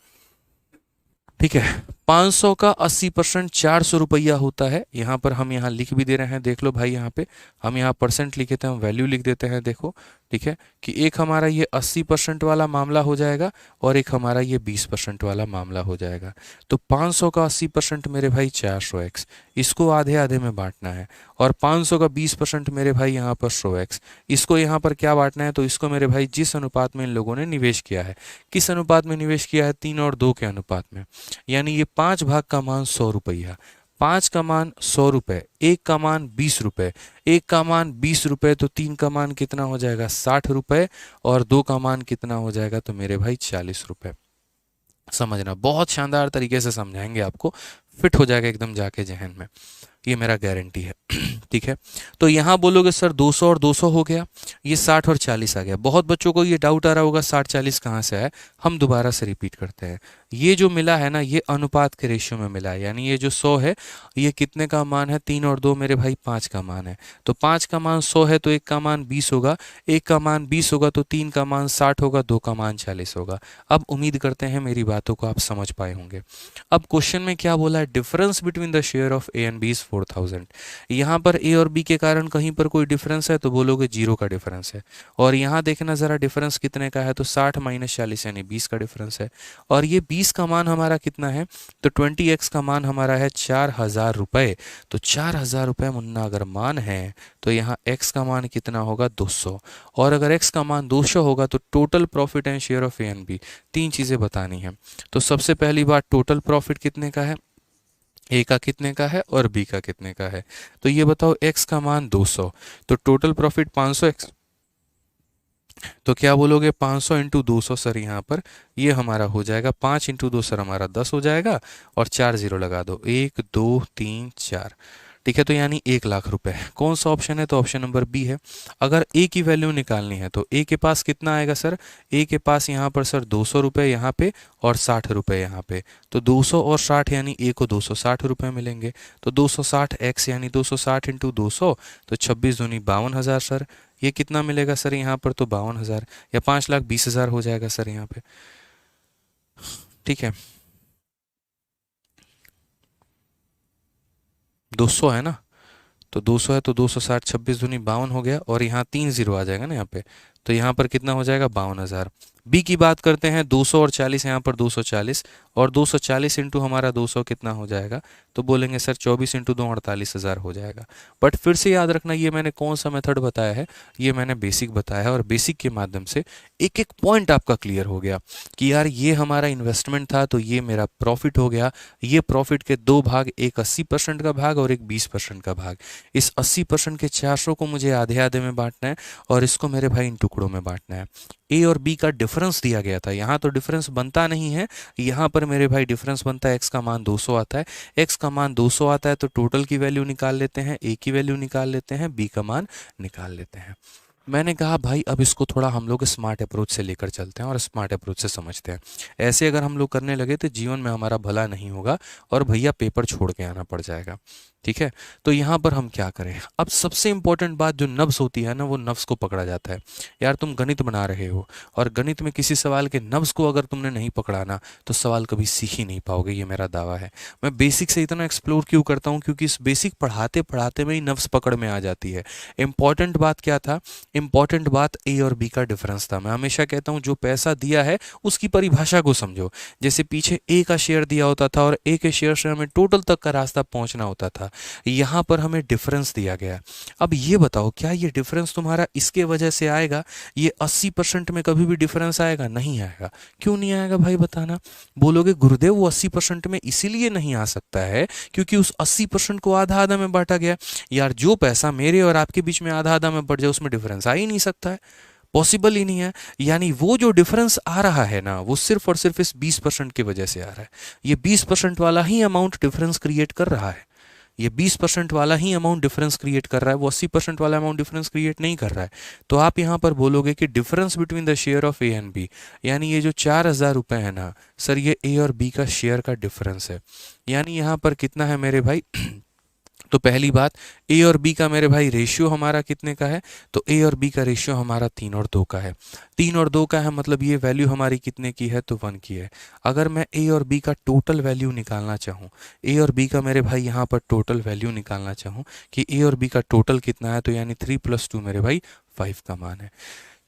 ठीक है। 500 का 80% 400 रुपया होता है। यहाँ पर हम यहाँ लिख भी दे रहे हैं, देख लो भाई, यहाँ पे हम यहाँ परसेंट लिखे थे, हम वैल्यू लिख देते हैं, देखो ठीक है, कि एक हमारा ये 80% वाला मामला हो जाएगा और एक हमारा ये 20% वाला मामला हो जाएगा। तो 500 का 80% मेरे भाई 400x, इसको आधे आधे में बांटना है, और 500 का 20% मेरे भाई यहाँ पर शो एक्स, इसको यहाँ पर क्या बांटना है, तो इसको मेरे भाई जिस अनुपात में इन लोगों ने निवेश किया है, किस अनुपात में निवेश किया है, 3 और 2 के अनुपात में, यानी ये 5 भाग का मान 100 रुपया, 5 का मान 100 रुपये, 1 का मान 20 रुपये, 1 का मान 20 रुपये, तो 3 का मान कितना हो जाएगा 60 रुपये, और 2 का मान कितना हो जाएगा तो मेरे भाई 40 रुपये। समझना, बहुत शानदार तरीके से समझाएंगे आपको, फिट हो जाएगा एकदम जाके जहन में, ये मेरा गारंटी है। ठीक है, तो यहाँ बोलोगे सर 200 और 200 हो गया, ये 60 और 40 आ गया। बहुत बच्चों को ये डाउट आ रहा होगा 60 40 कहाँ से आया, हम दोबारा से रिपीट करते हैं। ये जो मिला है ना, ये अनुपात के रेशियो में मिला है, यानी ये जो 100 है ये कितने का मान है, 3 और 2 मेरे भाई 5 का मान है, तो 5 का मान 100 है तो 1 का मान 20 होगा, 1 का मान 20 होगा तो 3 का मान 60 होगा, 2 का मान 40 होगा। अब उम्मीद करते हैं मेरी बातों को आप समझ पाए होंगे। अब क्वेश्चन में क्या बोला है, difference between the share of A and B is 4000। यहाँ पर ए और बी के कारण कहीं पर कोई डिफरेंस है तो बोलोगे 0 का डिफरेंस है, और यहाँ देखना ज़रा डिफरेंस कितने का है, तो 60 माइनस 40 यानी 20 का डिफरेंस है, और ये 20 का मान हमारा कितना है, तो 20x का मान हमारा है 4000 रुपये, तो 4000 रुपये मुन्ना अगर मान है तो यहाँ x का मान कितना होगा 200, और अगर x का मान 200 होगा तो total profit and share of A and B, 3 चीज़ें बतानी है। तो सबसे पहली बात, टोटल प्रॉफिट कितने का है, ए का कितने का है और बी का कितने का है, तो ये बताओ x का मान 200, तो टोटल प्रॉफिट 500x, तो क्या बोलोगे 500 इंटू 200 सर, यहाँ पर ये हमारा हो जाएगा 5 इंटू 2 सर हमारा 10 हो जाएगा, और 4 जीरो लगा दो, 1 2 3 4, ठीक है, तो यानी 1 लाख रुपए। कौन सा ऑप्शन है, तो ऑप्शन नंबर बी है। अगर ए की वैल्यू निकालनी है तो ए के पास कितना आएगा सर, ए के पास यहाँ पर सर 200 रुपये यहाँ पे और 60 रुपये यहाँ पे, तो 200 और 60 यानी ए को 260 रुपये मिलेंगे, तो 260 एक्स यानी 260 इंटू 200, तो 26 दूनी 52,000 सर, ये कितना मिलेगा सर यहाँ पर, तो 52,000 या 5,20,000 हो जाएगा सर यहाँ पे। ठीक है, 200 है ना, तो 200 है तो 260, 26 दूनी 52 हो गया, और यहाँ 3 जीरो आ जाएगा ना यहाँ पे, तो यहाँ पर कितना हो जाएगा 52,000। बी की बात करते हैं, 200 और 40, यहाँ पर 240, और 240 इंटू हमारा 200 कितना हो जाएगा, तो बोलेंगे सर 24 इंटू 2 48,000 हो जाएगा। बट फिर से याद रखना, ये मैंने कौन सा मेथड बताया है, ये मैंने बेसिक बताया है, और बेसिक के माध्यम से एक एक पॉइंट आपका क्लियर हो गया कि यार ये हमारा इन्वेस्टमेंट था तो ये मेरा प्रॉफिट हो गया। ये प्रॉफिट के 2 भाग, एक 80% का भाग और एक 20% का भाग। इस 80% के 400 को मुझे आधे आधे में बांटना है, और इसको मेरे भाई इन टुकड़ों में बांटना है। ए और बी का डिफरेंस दिया गया था, यहाँ तो डिफरेंस बनता नहीं है, यहाँ पर मेरे भाई डिफरेंस बनता है, एक्स का मान 200 आता है, एक्स का मान 200 आता है तो टोटल की वैल्यू निकाल लेते हैं, ए की वैल्यू निकाल लेते हैं, बी का मान निकाल लेते हैं। मैंने कहा भाई अब इसको थोड़ा हम लोग स्मार्ट अप्रोच से लेकर चलते हैं और स्मार्ट अप्रोच से समझते हैं। ऐसे अगर हम लोग करने लगे तो जीवन में हमारा भला नहीं होगा, और भैया पेपर छोड़ के आना पड़ जाएगा। ठीक है, तो यहाँ पर हम क्या करें, अब सबसे इंपॉर्टेंट बात जो नब्स होती है ना, वो नब्स को पकड़ा जाता है। यार तुम गणित बना रहे हो, और गणित में किसी सवाल के नब्स को अगर तुमने नहीं पकड़ाना तो सवाल कभी सीख ही नहीं पाओगे, ये मेरा दावा है। मैं बेसिक से इतना एक्सप्लोर क्यों करता हूँ, क्योंकि इस बेसिक पढ़ाते पढ़ाते में ही नब्स पकड़ में आ जाती है। इंपॉर्टेंट बात क्या था, इंपॉर्टेंट बात ए और बी का डिफरेंस था। मैं हमेशा कहता हूँ जो पैसा दिया है उसकी परिभाषा को समझो। जैसे पीछे ए का शेयर दिया होता था और ए के शेयर से हमें टोटल तक का रास्ता पहुंचना होता था, यहाँ पर हमें डिफरेंस दिया गया। अब ये बताओ क्या ये डिफरेंस तुम्हारा इसके वजह से आएगा, ये 80% में कभी भी डिफरेंस आएगा? नहीं आएगा। क्यों नहीं आएगा भाई बताना? बोलोगे गुरुदेव वो 80% में इसीलिए नहीं आ सकता है क्योंकि उस 80% को आधा आधा में बांटा गया। यार जो पैसा मेरे और आपके बीच में आधा आधा में बढ़ जाए उसमें डिफरेंस आ ही नहीं सकता है, पॉसिबल ही नहीं है। यानी वो जो डिफरेंस आ रहा है ना, वो सिर्फ और सिर्फ इस 20% की वजह से आ रहा है। ये 20% वाला ही अमाउंट डिफरेंस क्रिएट कर रहा है, ये 20% वाला ही अमाउंट डिफरेंस क्रिएट कर रहा है, वो 80% वाला अमाउंट डिफरेंस क्रिएट नहीं कर रहा है। तो आप यहाँ पर बोलोगे कि difference between the share of A and B, यानी ये जो 4,000 रुपये है ना सर, ये ए और बी का शेयर का डिफरेंस है। यानी यहाँ पर कितना है मेरे भाई तो पहली बात, ए और बी का मेरे भाई रेशियो हमारा कितने का है, तो ए और बी का रेशियो हमारा 3 और 2 का है। 3 और 2 का है मतलब ये वैल्यू हमारी कितने की है, तो 1 की है। अगर मैं ए और बी का टोटल वैल्यू निकालना चाहूँ, ए और बी का मेरे भाई यहाँ पर टोटल वैल्यू निकालना चाहूँ कि ए और बी का टोटल कितना है, तो यानी 3 + 2 मेरे भाई 5 का मान है।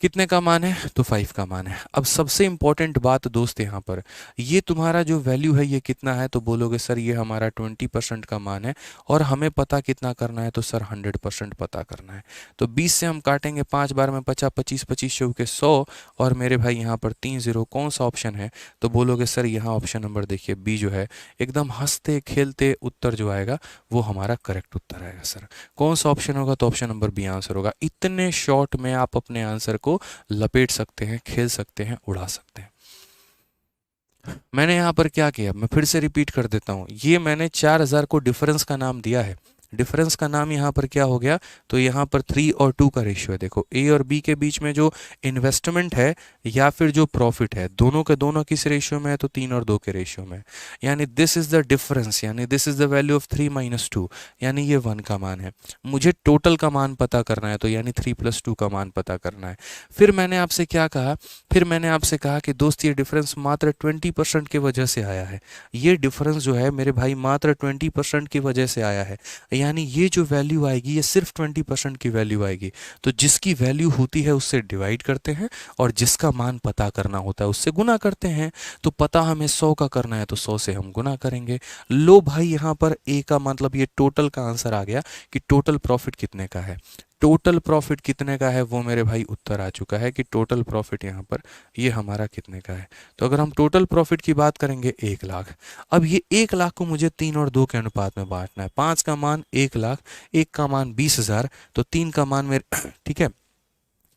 कितने का मान है? तो 5 का मान है। अब सबसे इंपॉर्टेंट बात दोस्त यहाँ पर, ये तुम्हारा जो वैल्यू है ये कितना है? तो बोलोगे सर ये हमारा 20% का मान है और हमें पता कितना करना है? तो सर 100% पता करना है। तो 20 से हम काटेंगे 5 बार में 50, 25 25 चौके 100 और मेरे भाई यहाँ पर 3 0। कौन सा ऑप्शन है? तो बोलोगे सर यहाँ ऑप्शन नंबर देखिए बी जो है, एकदम हंसते खेलते उत्तर जो आएगा वो हमारा करेक्ट उत्तर आएगा सर। कौन सा ऑप्शन होगा? तो ऑप्शन नंबर बी आंसर होगा। इतने शॉर्ट में आप अपने आंसर को लपेट सकते हैं, खेल सकते हैं, उड़ा सकते हैं। मैंने यहाँ पर क्या किया, मैं फिर से रिपीट कर देता हूँ। ये मैंने 4000 को डिफरेंस का नाम दिया है। डिफरेंस का नाम यहाँ पर क्या हो गया? तो यहाँ पर 3 और 2 का रेशियो है। देखो ए और बी के बीच में जो इन्वेस्टमेंट है या फिर जो प्रॉफिट है, दोनों के दोनों किस रेशियो में है? तो 3 और 2 के रेशियो में। यानी दिस इज द डिफरेंस, यानी this is the value of 3 - 2, यानी ये 1 का मान है। मुझे टोटल का मान पता करना है, तो यानी 3 + 2 का मान पता करना है। फिर मैंने आपसे क्या कहा? फिर मैंने आपसे कहा कि दोस्त ये डिफरेंस मात्र 20% की वजह से आया है। ये डिफरेंस जो है मेरे भाई मात्र 20% की वजह से आया है। यानी ये जो वैल्यू आएगी ये सिर्फ 20% की वैल्यू आएगी। तो जिसकी वैल्यू होती है उससे डिवाइड करते हैं और जिसका मान पता करना होता है उससे गुना करते हैं। तो पता हमें 100 का करना है तो 100 से हम गुना करेंगे। लो भाई यहाँ पर ए का मतलब ये टोटल का आंसर आ गया कि टोटल प्रॉफिट कितने का है। टोटल प्रॉफिट कितने का है वो मेरे भाई उत्तर आ चुका है कि टोटल प्रॉफिट यहाँ पर ये हमारा कितने का है। तो अगर हम टोटल प्रॉफिट की बात करेंगे 1 लाख। अब ये 1 लाख को मुझे 3 और 2 के अनुपात में बांटना है। 5 का मान 1 लाख, 1 का मान 20,000, तो 3 का मान मेरे ठीक है,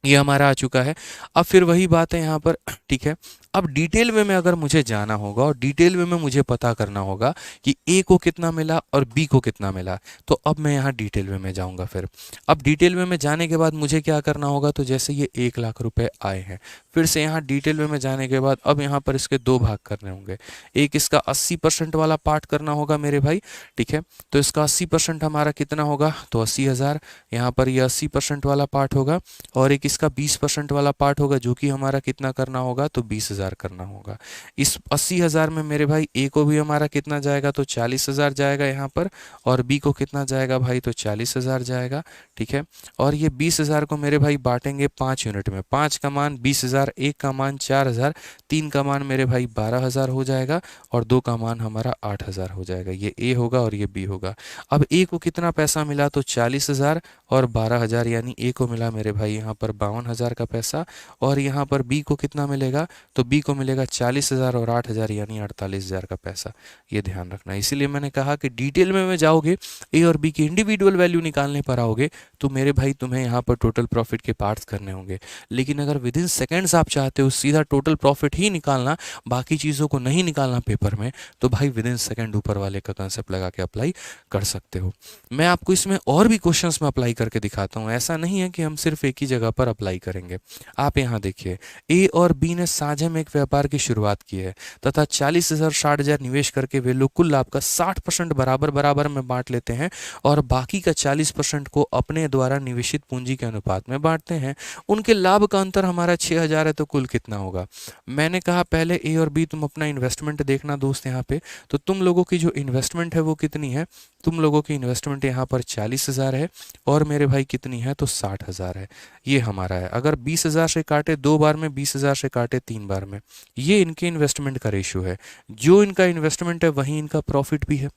ये हमारा आ चुका है। अब फिर वही बात है यहाँ पर, ठीक है। अब डिटेल वे में अगर मुझे जाना होगा और डिटेल वे में मुझे पता करना होगा कि ए को कितना मिला और बी को कितना मिला, तो अब मैं यहाँ डिटेल वे में जाऊँगा। फिर अब डिटेल वे में जाने के बाद मुझे क्या करना होगा? तो जैसे ये 1 लाख रुपए आए हैं, फिर से यहाँ डिटेल वे में जाने के बाद अब यहाँ पर इसके 2 भाग करने होंगे। एक इसका 80% वाला पार्ट करना होगा मेरे भाई, ठीक है। तो इसका 80% हमारा कितना होगा? तो 80,000। यहाँ पर ये 80% वाला पार्ट होगा और एक इसका 20% वाला पार्ट होगा जो कि हमारा कितना करना होगा? तो 20,000 करना होगा। इस 80,000 में मेरे भाई ए को भी हमारा कितना जाएगा? तो 40,000 जाएगा यहाँ पर, और बी को कितना जाएगा भाई? तो 40,000 जाएगा, ठीक है। और ये 20,000 को मेरे भाई बांटेंगे 5 यूनिट में। 5 का मान 20,000, 1 का मान 4,000, 3 का मान मेरे भाई 12,000 हो जाएगा और 2 का मान हमारा 8,000 हो जाएगा। ये ए होगा और ये बी होगा। अब ए को कितना पैसा मिला? तो 40,000 और 12,000, यानी ए को मिला मेरे भाई यहाँ पर 52,000 का पैसा। और यहाँ पर बी को कितना मिलेगा? तो बी को मिलेगा 40,000 और 8,000, यानी 48,000 का पैसा। ये ध्यान रखना। इसीलिए मैंने कहा कि डिटेल में जाओगे, ए और बी की इंडिविजुअल वैल्यू निकालने पर आओगे तो मेरे भाई तुम्हें यहाँ पर टोटल प्रॉफिट के पार्ट्स करने होंगे। लेकिन अगर विद इन सेकेंड्स आप चाहते हो सीधा टोटल प्रॉफिट ही निकालना, बाकी चीज़ों को नहीं निकालना पेपर में, तो भाई विद इन सेकेंड ऊपर वाले का कंसेप्ट लगा के अप्लाई कर सकते हो। मैं आपको इसमें और भी क्वेश्चंस में अप्लाई करके दिखाता हूँ। ऐसा नहीं है कि हम सिर्फ एक ही जगह पर अप्लाई करेंगे। आप यहाँ देखिए, ए और बी ने साझे में एक व्यापार की शुरुआत की है तथा 40,000 60,000 निवेश करके वे लोग कुल लाभ का 60% बराबर बराबर में बांट लेते हैं और बाकी का 40% को अपने द्वारा निवेशित पूंजी के अनुपात में बांटते हैं। उनके लाभ का अंतर हमारा 6,000 है, तो कुल कितना होगा? मैंने कहा पहले ए और बी तुम अपना इन्वेस्टमेंट देखना दोस्त यहाँ पे। तो तुम लोगों की जो इन्वेस्टमेंट है वो कितनी है? तुम लोगों की इन्वेस्टमेंट यहाँ पर 40,000 है और मेरे भाई कितनी है? तो 60,000 है। ये हमारा है। अगर 20,000 से काटे 2 बार में, 20,000 से काटे 3 बार में, ये इनके इन्वेस्टमेंट का रेशियो है। जो इनका इन्वेस्टमेंट है वही इनका प्रॉफिट भी है।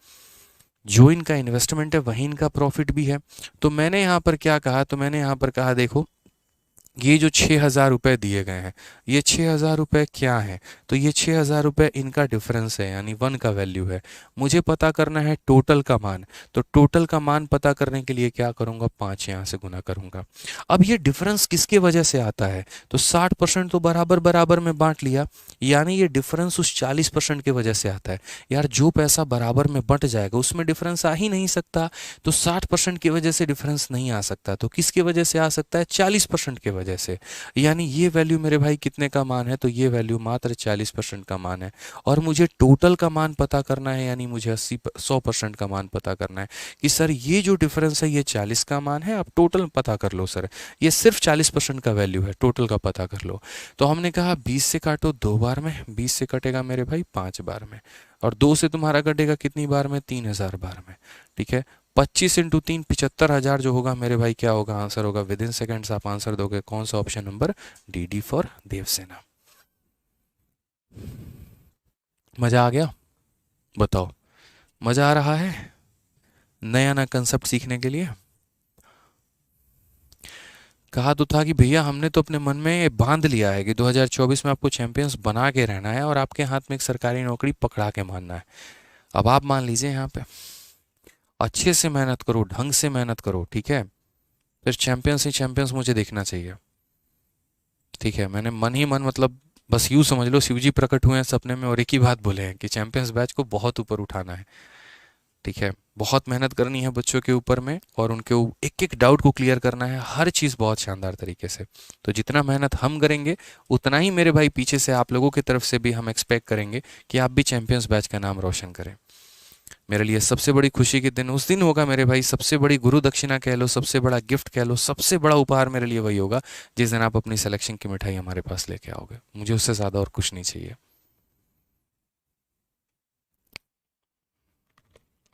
जो इनका इन्वेस्टमेंट है वही इनका प्रॉफिट भी है। तो मैंने यहाँ पर क्या कहा? तो मैंने यहाँ पर कहा देखो, ये जो 6,000 रुपये दिए गए हैं, ये 6,000 रुपये क्या है? तो ये 6,000 रुपये इनका डिफरेंस है, यानी 1 का वैल्यू है। मुझे पता करना है टोटल का मान। तो टोटल का मान पता करने के लिए क्या करूँगा? 5 यहाँ से गुना करूँगा। अब ये डिफरेंस किसके वजह से आता है? तो 60% तो बराबर बराबर में बांट लिया, यानी ये डिफरेंस उस 40% की वजह से आता है। यार जो पैसा बराबर में बंट जाएगा उसमें डिफरेंस आ ही नहीं सकता। तो 60% की वजह से डिफरेंस नहीं आ सकता, तो किसकी वजह से आ सकता है? 40% की वजह से। यानी ये वैल्यू मेरे भाई कितने का मान है? तो ये वैल्यू मात्र 40% का मान है। और मुझे टोटल का मान पता करना है, यानी मुझे 100% का मान पता करना है कि सर ये जो डिफरेंस है ये 40 का मान है। अब टोटल पता कर लो सर, ये सिर्फ 40% का वैल्यू है, टोटल का पता कर लो। तो हमने कहा 20 से काटो 2 बार में, 20 से कटेगा मेरे भाई 5 बार में, और 2 से तुम्हारा कटेगा कितनी बार में? 3,000 बार में, ठीक है। 25 × 3 75,000 जो होगा मेरे भाई, क्या होगा आंसर होगा, विद इन सेकेंड्स आप आंसर दोगे। कौन सा option number D, D for Devsena. मजा आ गया? बताओ, मजा आ रहा है नया नया कंसेप्ट सीखने के लिए? कहा तो था कि भैया हमने तो अपने मन में बांध लिया है कि 2024 में आपको चैंपियंस बना के रहना है और आपके हाथ में एक सरकारी नौकरी पकड़ा के मानना है। अब आप मान लीजिए यहाँ पे अच्छे से मेहनत करो, ढंग से मेहनत करो, ठीक है? फिर चैंपियंस ही चैंपियंस मुझे देखना चाहिए, ठीक है? मैंने मन ही मन, मतलब बस यूँ समझ लो शिवजी प्रकट हुए हैं सपने में और एक ही बात बोले हैं कि चैंपियंस बैच को बहुत ऊपर उठाना है, ठीक है? बहुत मेहनत करनी है बच्चों के ऊपर में और उनके एक एक डाउट को क्लियर करना है, हर चीज़ बहुत शानदार तरीके से। तो जितना मेहनत हम करेंगे उतना ही मेरे भाई पीछे से आप लोगों की तरफ से भी हम एक्सपेक्ट करेंगे कि आप भी चैंपियंस बैच का नाम रोशन करें। मेरे लिए सबसे बड़ी खुशी के दिन उस दिन होगा मेरे भाई, सबसे बड़ी गुरु दक्षिणा कह लो, सबसे बड़ा गिफ्ट कह लो, सबसे बड़ा उपहार मेरे लिए वही होगा जिस दिन आप अपनी सिलेक्शन की मिठाई हमारे पास लेके आओगे। मुझे उससे ज़्यादा और कुछ नहीं चाहिए।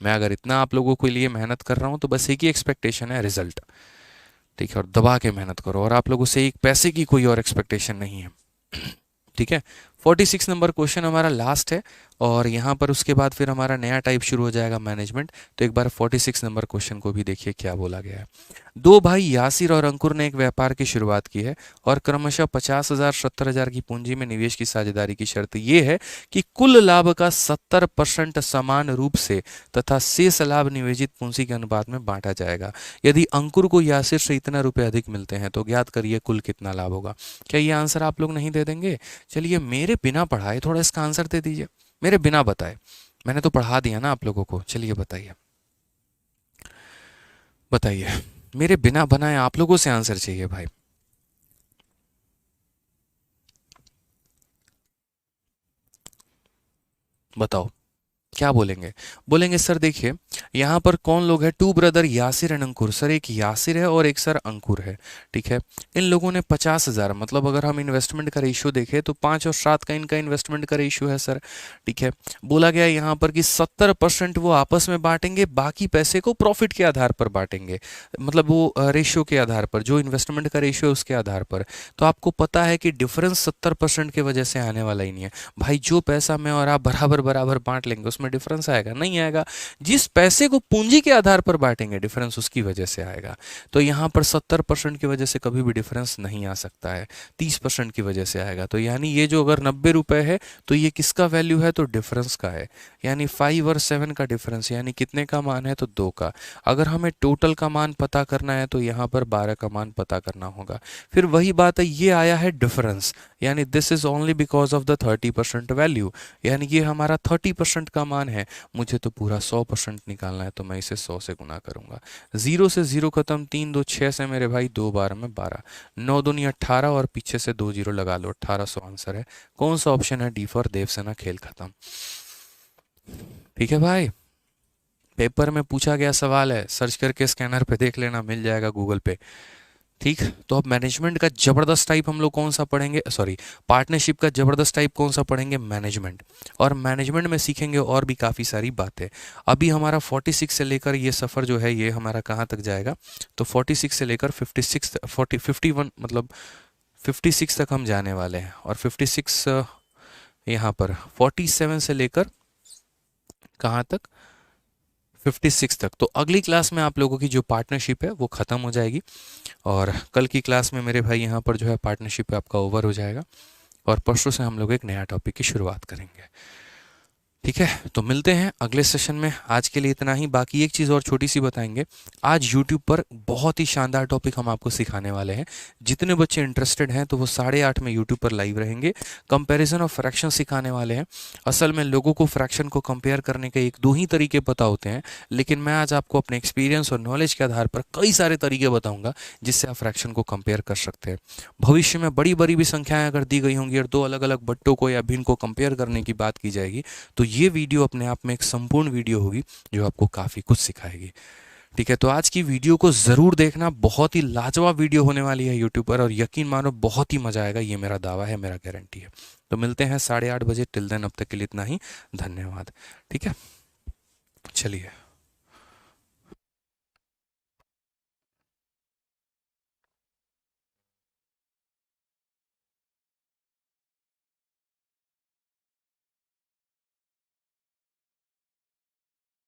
मैं अगर इतना आप लोगों के लिए मेहनत कर रहा हूँ तो बस एक ही एक्सपेक्टेशन है, रिजल्ट, ठीक है? और दबा के मेहनत करो, और आप लोगों से एक पैसे की कोई और एक्सपेक्टेशन नहीं है, ठीक है? 46 नंबर क्वेश्चन हमारा लास्ट है और यहाँ पर उसके बाद फिर हमारा नया टाइप शुरू हो जाएगा, मैनेजमेंट। तो एक बार 46 नंबर क्वेश्चन को भी देखिए क्या बोला गया है। दो भाई यासिर और अंकुर ने एक व्यापार की शुरुआत की है और क्रमशः 50,000 70,000 की पूंजी में निवेश की साझेदारी की शर्त यह है कि कुल लाभ का 70% समान रूप से तथा शेष लाभ निवेशित पूंजी के अनुपात में बांटा जाएगा। यदि अंकुर को यासिर से इतना रुपए अधिक मिलते हैं तो ज्ञात करिए कुल कितना लाभ होगा। क्या ये आंसर आप लोग नहीं दे देंगे? चलिए मेरे बिना पढ़ाए थोड़ा इसका आंसर दे दीजिए, मेरे बिना बताए। मैंने तो पढ़ा दिया ना आप लोगों को। चलिए बताइए, बताइए, मेरे बिना बनाए आप लोगों से आंसर चाहिए भाई। बताओ क्या बोलेंगे? बोलेंगे सर देखिए यहाँ पर कौन लोग हैं, two brother Yasir and Ankur. Sir एक यासिर है और एक सर अंकुर है, ठीक है? इन लोगों ने 50,000, मतलब अगर हम इन्वेस्टमेंट का रेशियो देखें तो 5 और 7 का इनका इन्वेस्टमेंट का रेशियो है सर, ठीक है? बोला गया यहाँ पर कि 70% वो आपस में बांटेंगे, बाकी पैसे को प्रॉफिट के आधार पर बांटेंगे, मतलब वो रेशियो के आधार पर, जो इन्वेस्टमेंट का रेशियो है उसके आधार पर। तो आपको पता है कि डिफरेंस 70% की वजह से आने वाला ही नहीं है भाई। जो पैसा मैं और आप बराबर बराबर बांट लेंगे उसमें डिफरेंस आएगा? नहीं आएगा। जिस पैसे को पूंजी के आधार पर बांटेंगे डिफरेंस उसकी वजह से आएगा। तो यहाँ पर 70% की वजह से कभी भी डिफरेंस नहीं आ सकता है, 30% की वजह से आएगा। तो यानी ये जो अगर 90 रुपए है तो ये किसका वैल्यू है? तो डिफरेंस का है। यानी 5 और 7 का डिफरेंस, यानी कितने का मान है? तो 2 का। अगर हमें टोटल का मान पता करना है तो यहाँ पर 12 का मान पता करना होगा। फिर वही बात है, ये आया है डिफरेंस, यानी this is only because of the 30% value, यानी ये हमारा 30% का मान है। मुझे तो पूरा 100% निकालना है तो मैं इसे 100 से गुना करूंगा। 0 से 0 खत्म, 3 2 6 से मेरे भाई 2 बार में 12, 9 दूनी 18 और पीछे से 2 जीरो लगा लो, 1800 आंसर है। कौन सा ऑप्शन है? D for Devsena. खेल खत्म, ठीक है भाई? पेपर में पूछा गया सवाल है, सर्च करके स्कैनर पे देख लेना, मिल जाएगा गूगल पे, ठीक? तो अब मैनेजमेंट का जबरदस्त टाइप हम लोग कौन सा पढ़ेंगे, सॉरी पार्टनरशिप का जबरदस्त टाइप कौन सा पढ़ेंगे? मैनेजमेंट। और मैनेजमेंट में सीखेंगे और भी काफ़ी सारी बातें। अभी हमारा 46 से लेकर ये सफ़र जो है ये हमारा कहाँ तक जाएगा? तो 46 से लेकर 56 51, मतलब 56 तक हम जाने वाले हैं। और 56 यहाँ पर 47 से लेकर कहाँ तक? 56 तक। तो अगली क्लास में आप लोगों की जो पार्टनरशिप है वो ख़त्म हो जाएगी और कल की क्लास में मेरे भाई यहाँ पर जो है पार्टनरशिप आपका ओवर हो जाएगा और परसों से हम लोग एक नया टॉपिक की शुरुआत करेंगे, ठीक है? तो मिलते हैं अगले सेशन में। आज के लिए इतना ही। बाकी एक चीज़ और छोटी सी बताएंगे, आज YouTube पर बहुत ही शानदार टॉपिक हम आपको सिखाने वाले हैं। जितने बच्चे इंटरेस्टेड हैं तो वो 8:30 में YouTube पर लाइव रहेंगे। कंपैरिजन ऑफ फ्रैक्शन सिखाने वाले हैं। असल में लोगों को फ्रैक्शन को कंपेयर करने के एक दो ही तरीके पता होते हैं, लेकिन मैं आज आपको अपने एक्सपीरियंस और नॉलेज के आधार पर कई सारे तरीके बताऊंगा जिससे आप फ्रैक्शन को कंपेयर कर सकते हैं। भविष्य में बड़ी बड़ी भी संख्याएं अगर दी गई होंगी और दो अलग अलग बट्टों को या भिन्न को कंपेयर करने की बात की जाएगी तो ये वीडियो अपने आप में एक संपूर्ण वीडियो होगी जो आपको काफ़ी कुछ सिखाएगी, ठीक है? तो आज की वीडियो को ज़रूर देखना, बहुत ही लाजवाब वीडियो होने वाली है यूट्यूब पर और यकीन मानो बहुत ही मज़ा आएगा। ये मेरा दावा है, मेरा गारंटी है। तो मिलते हैं 8:30 बजे। टिल देन अब तक के लिए इतना ही, धन्यवाद, ठीक है? चलिए।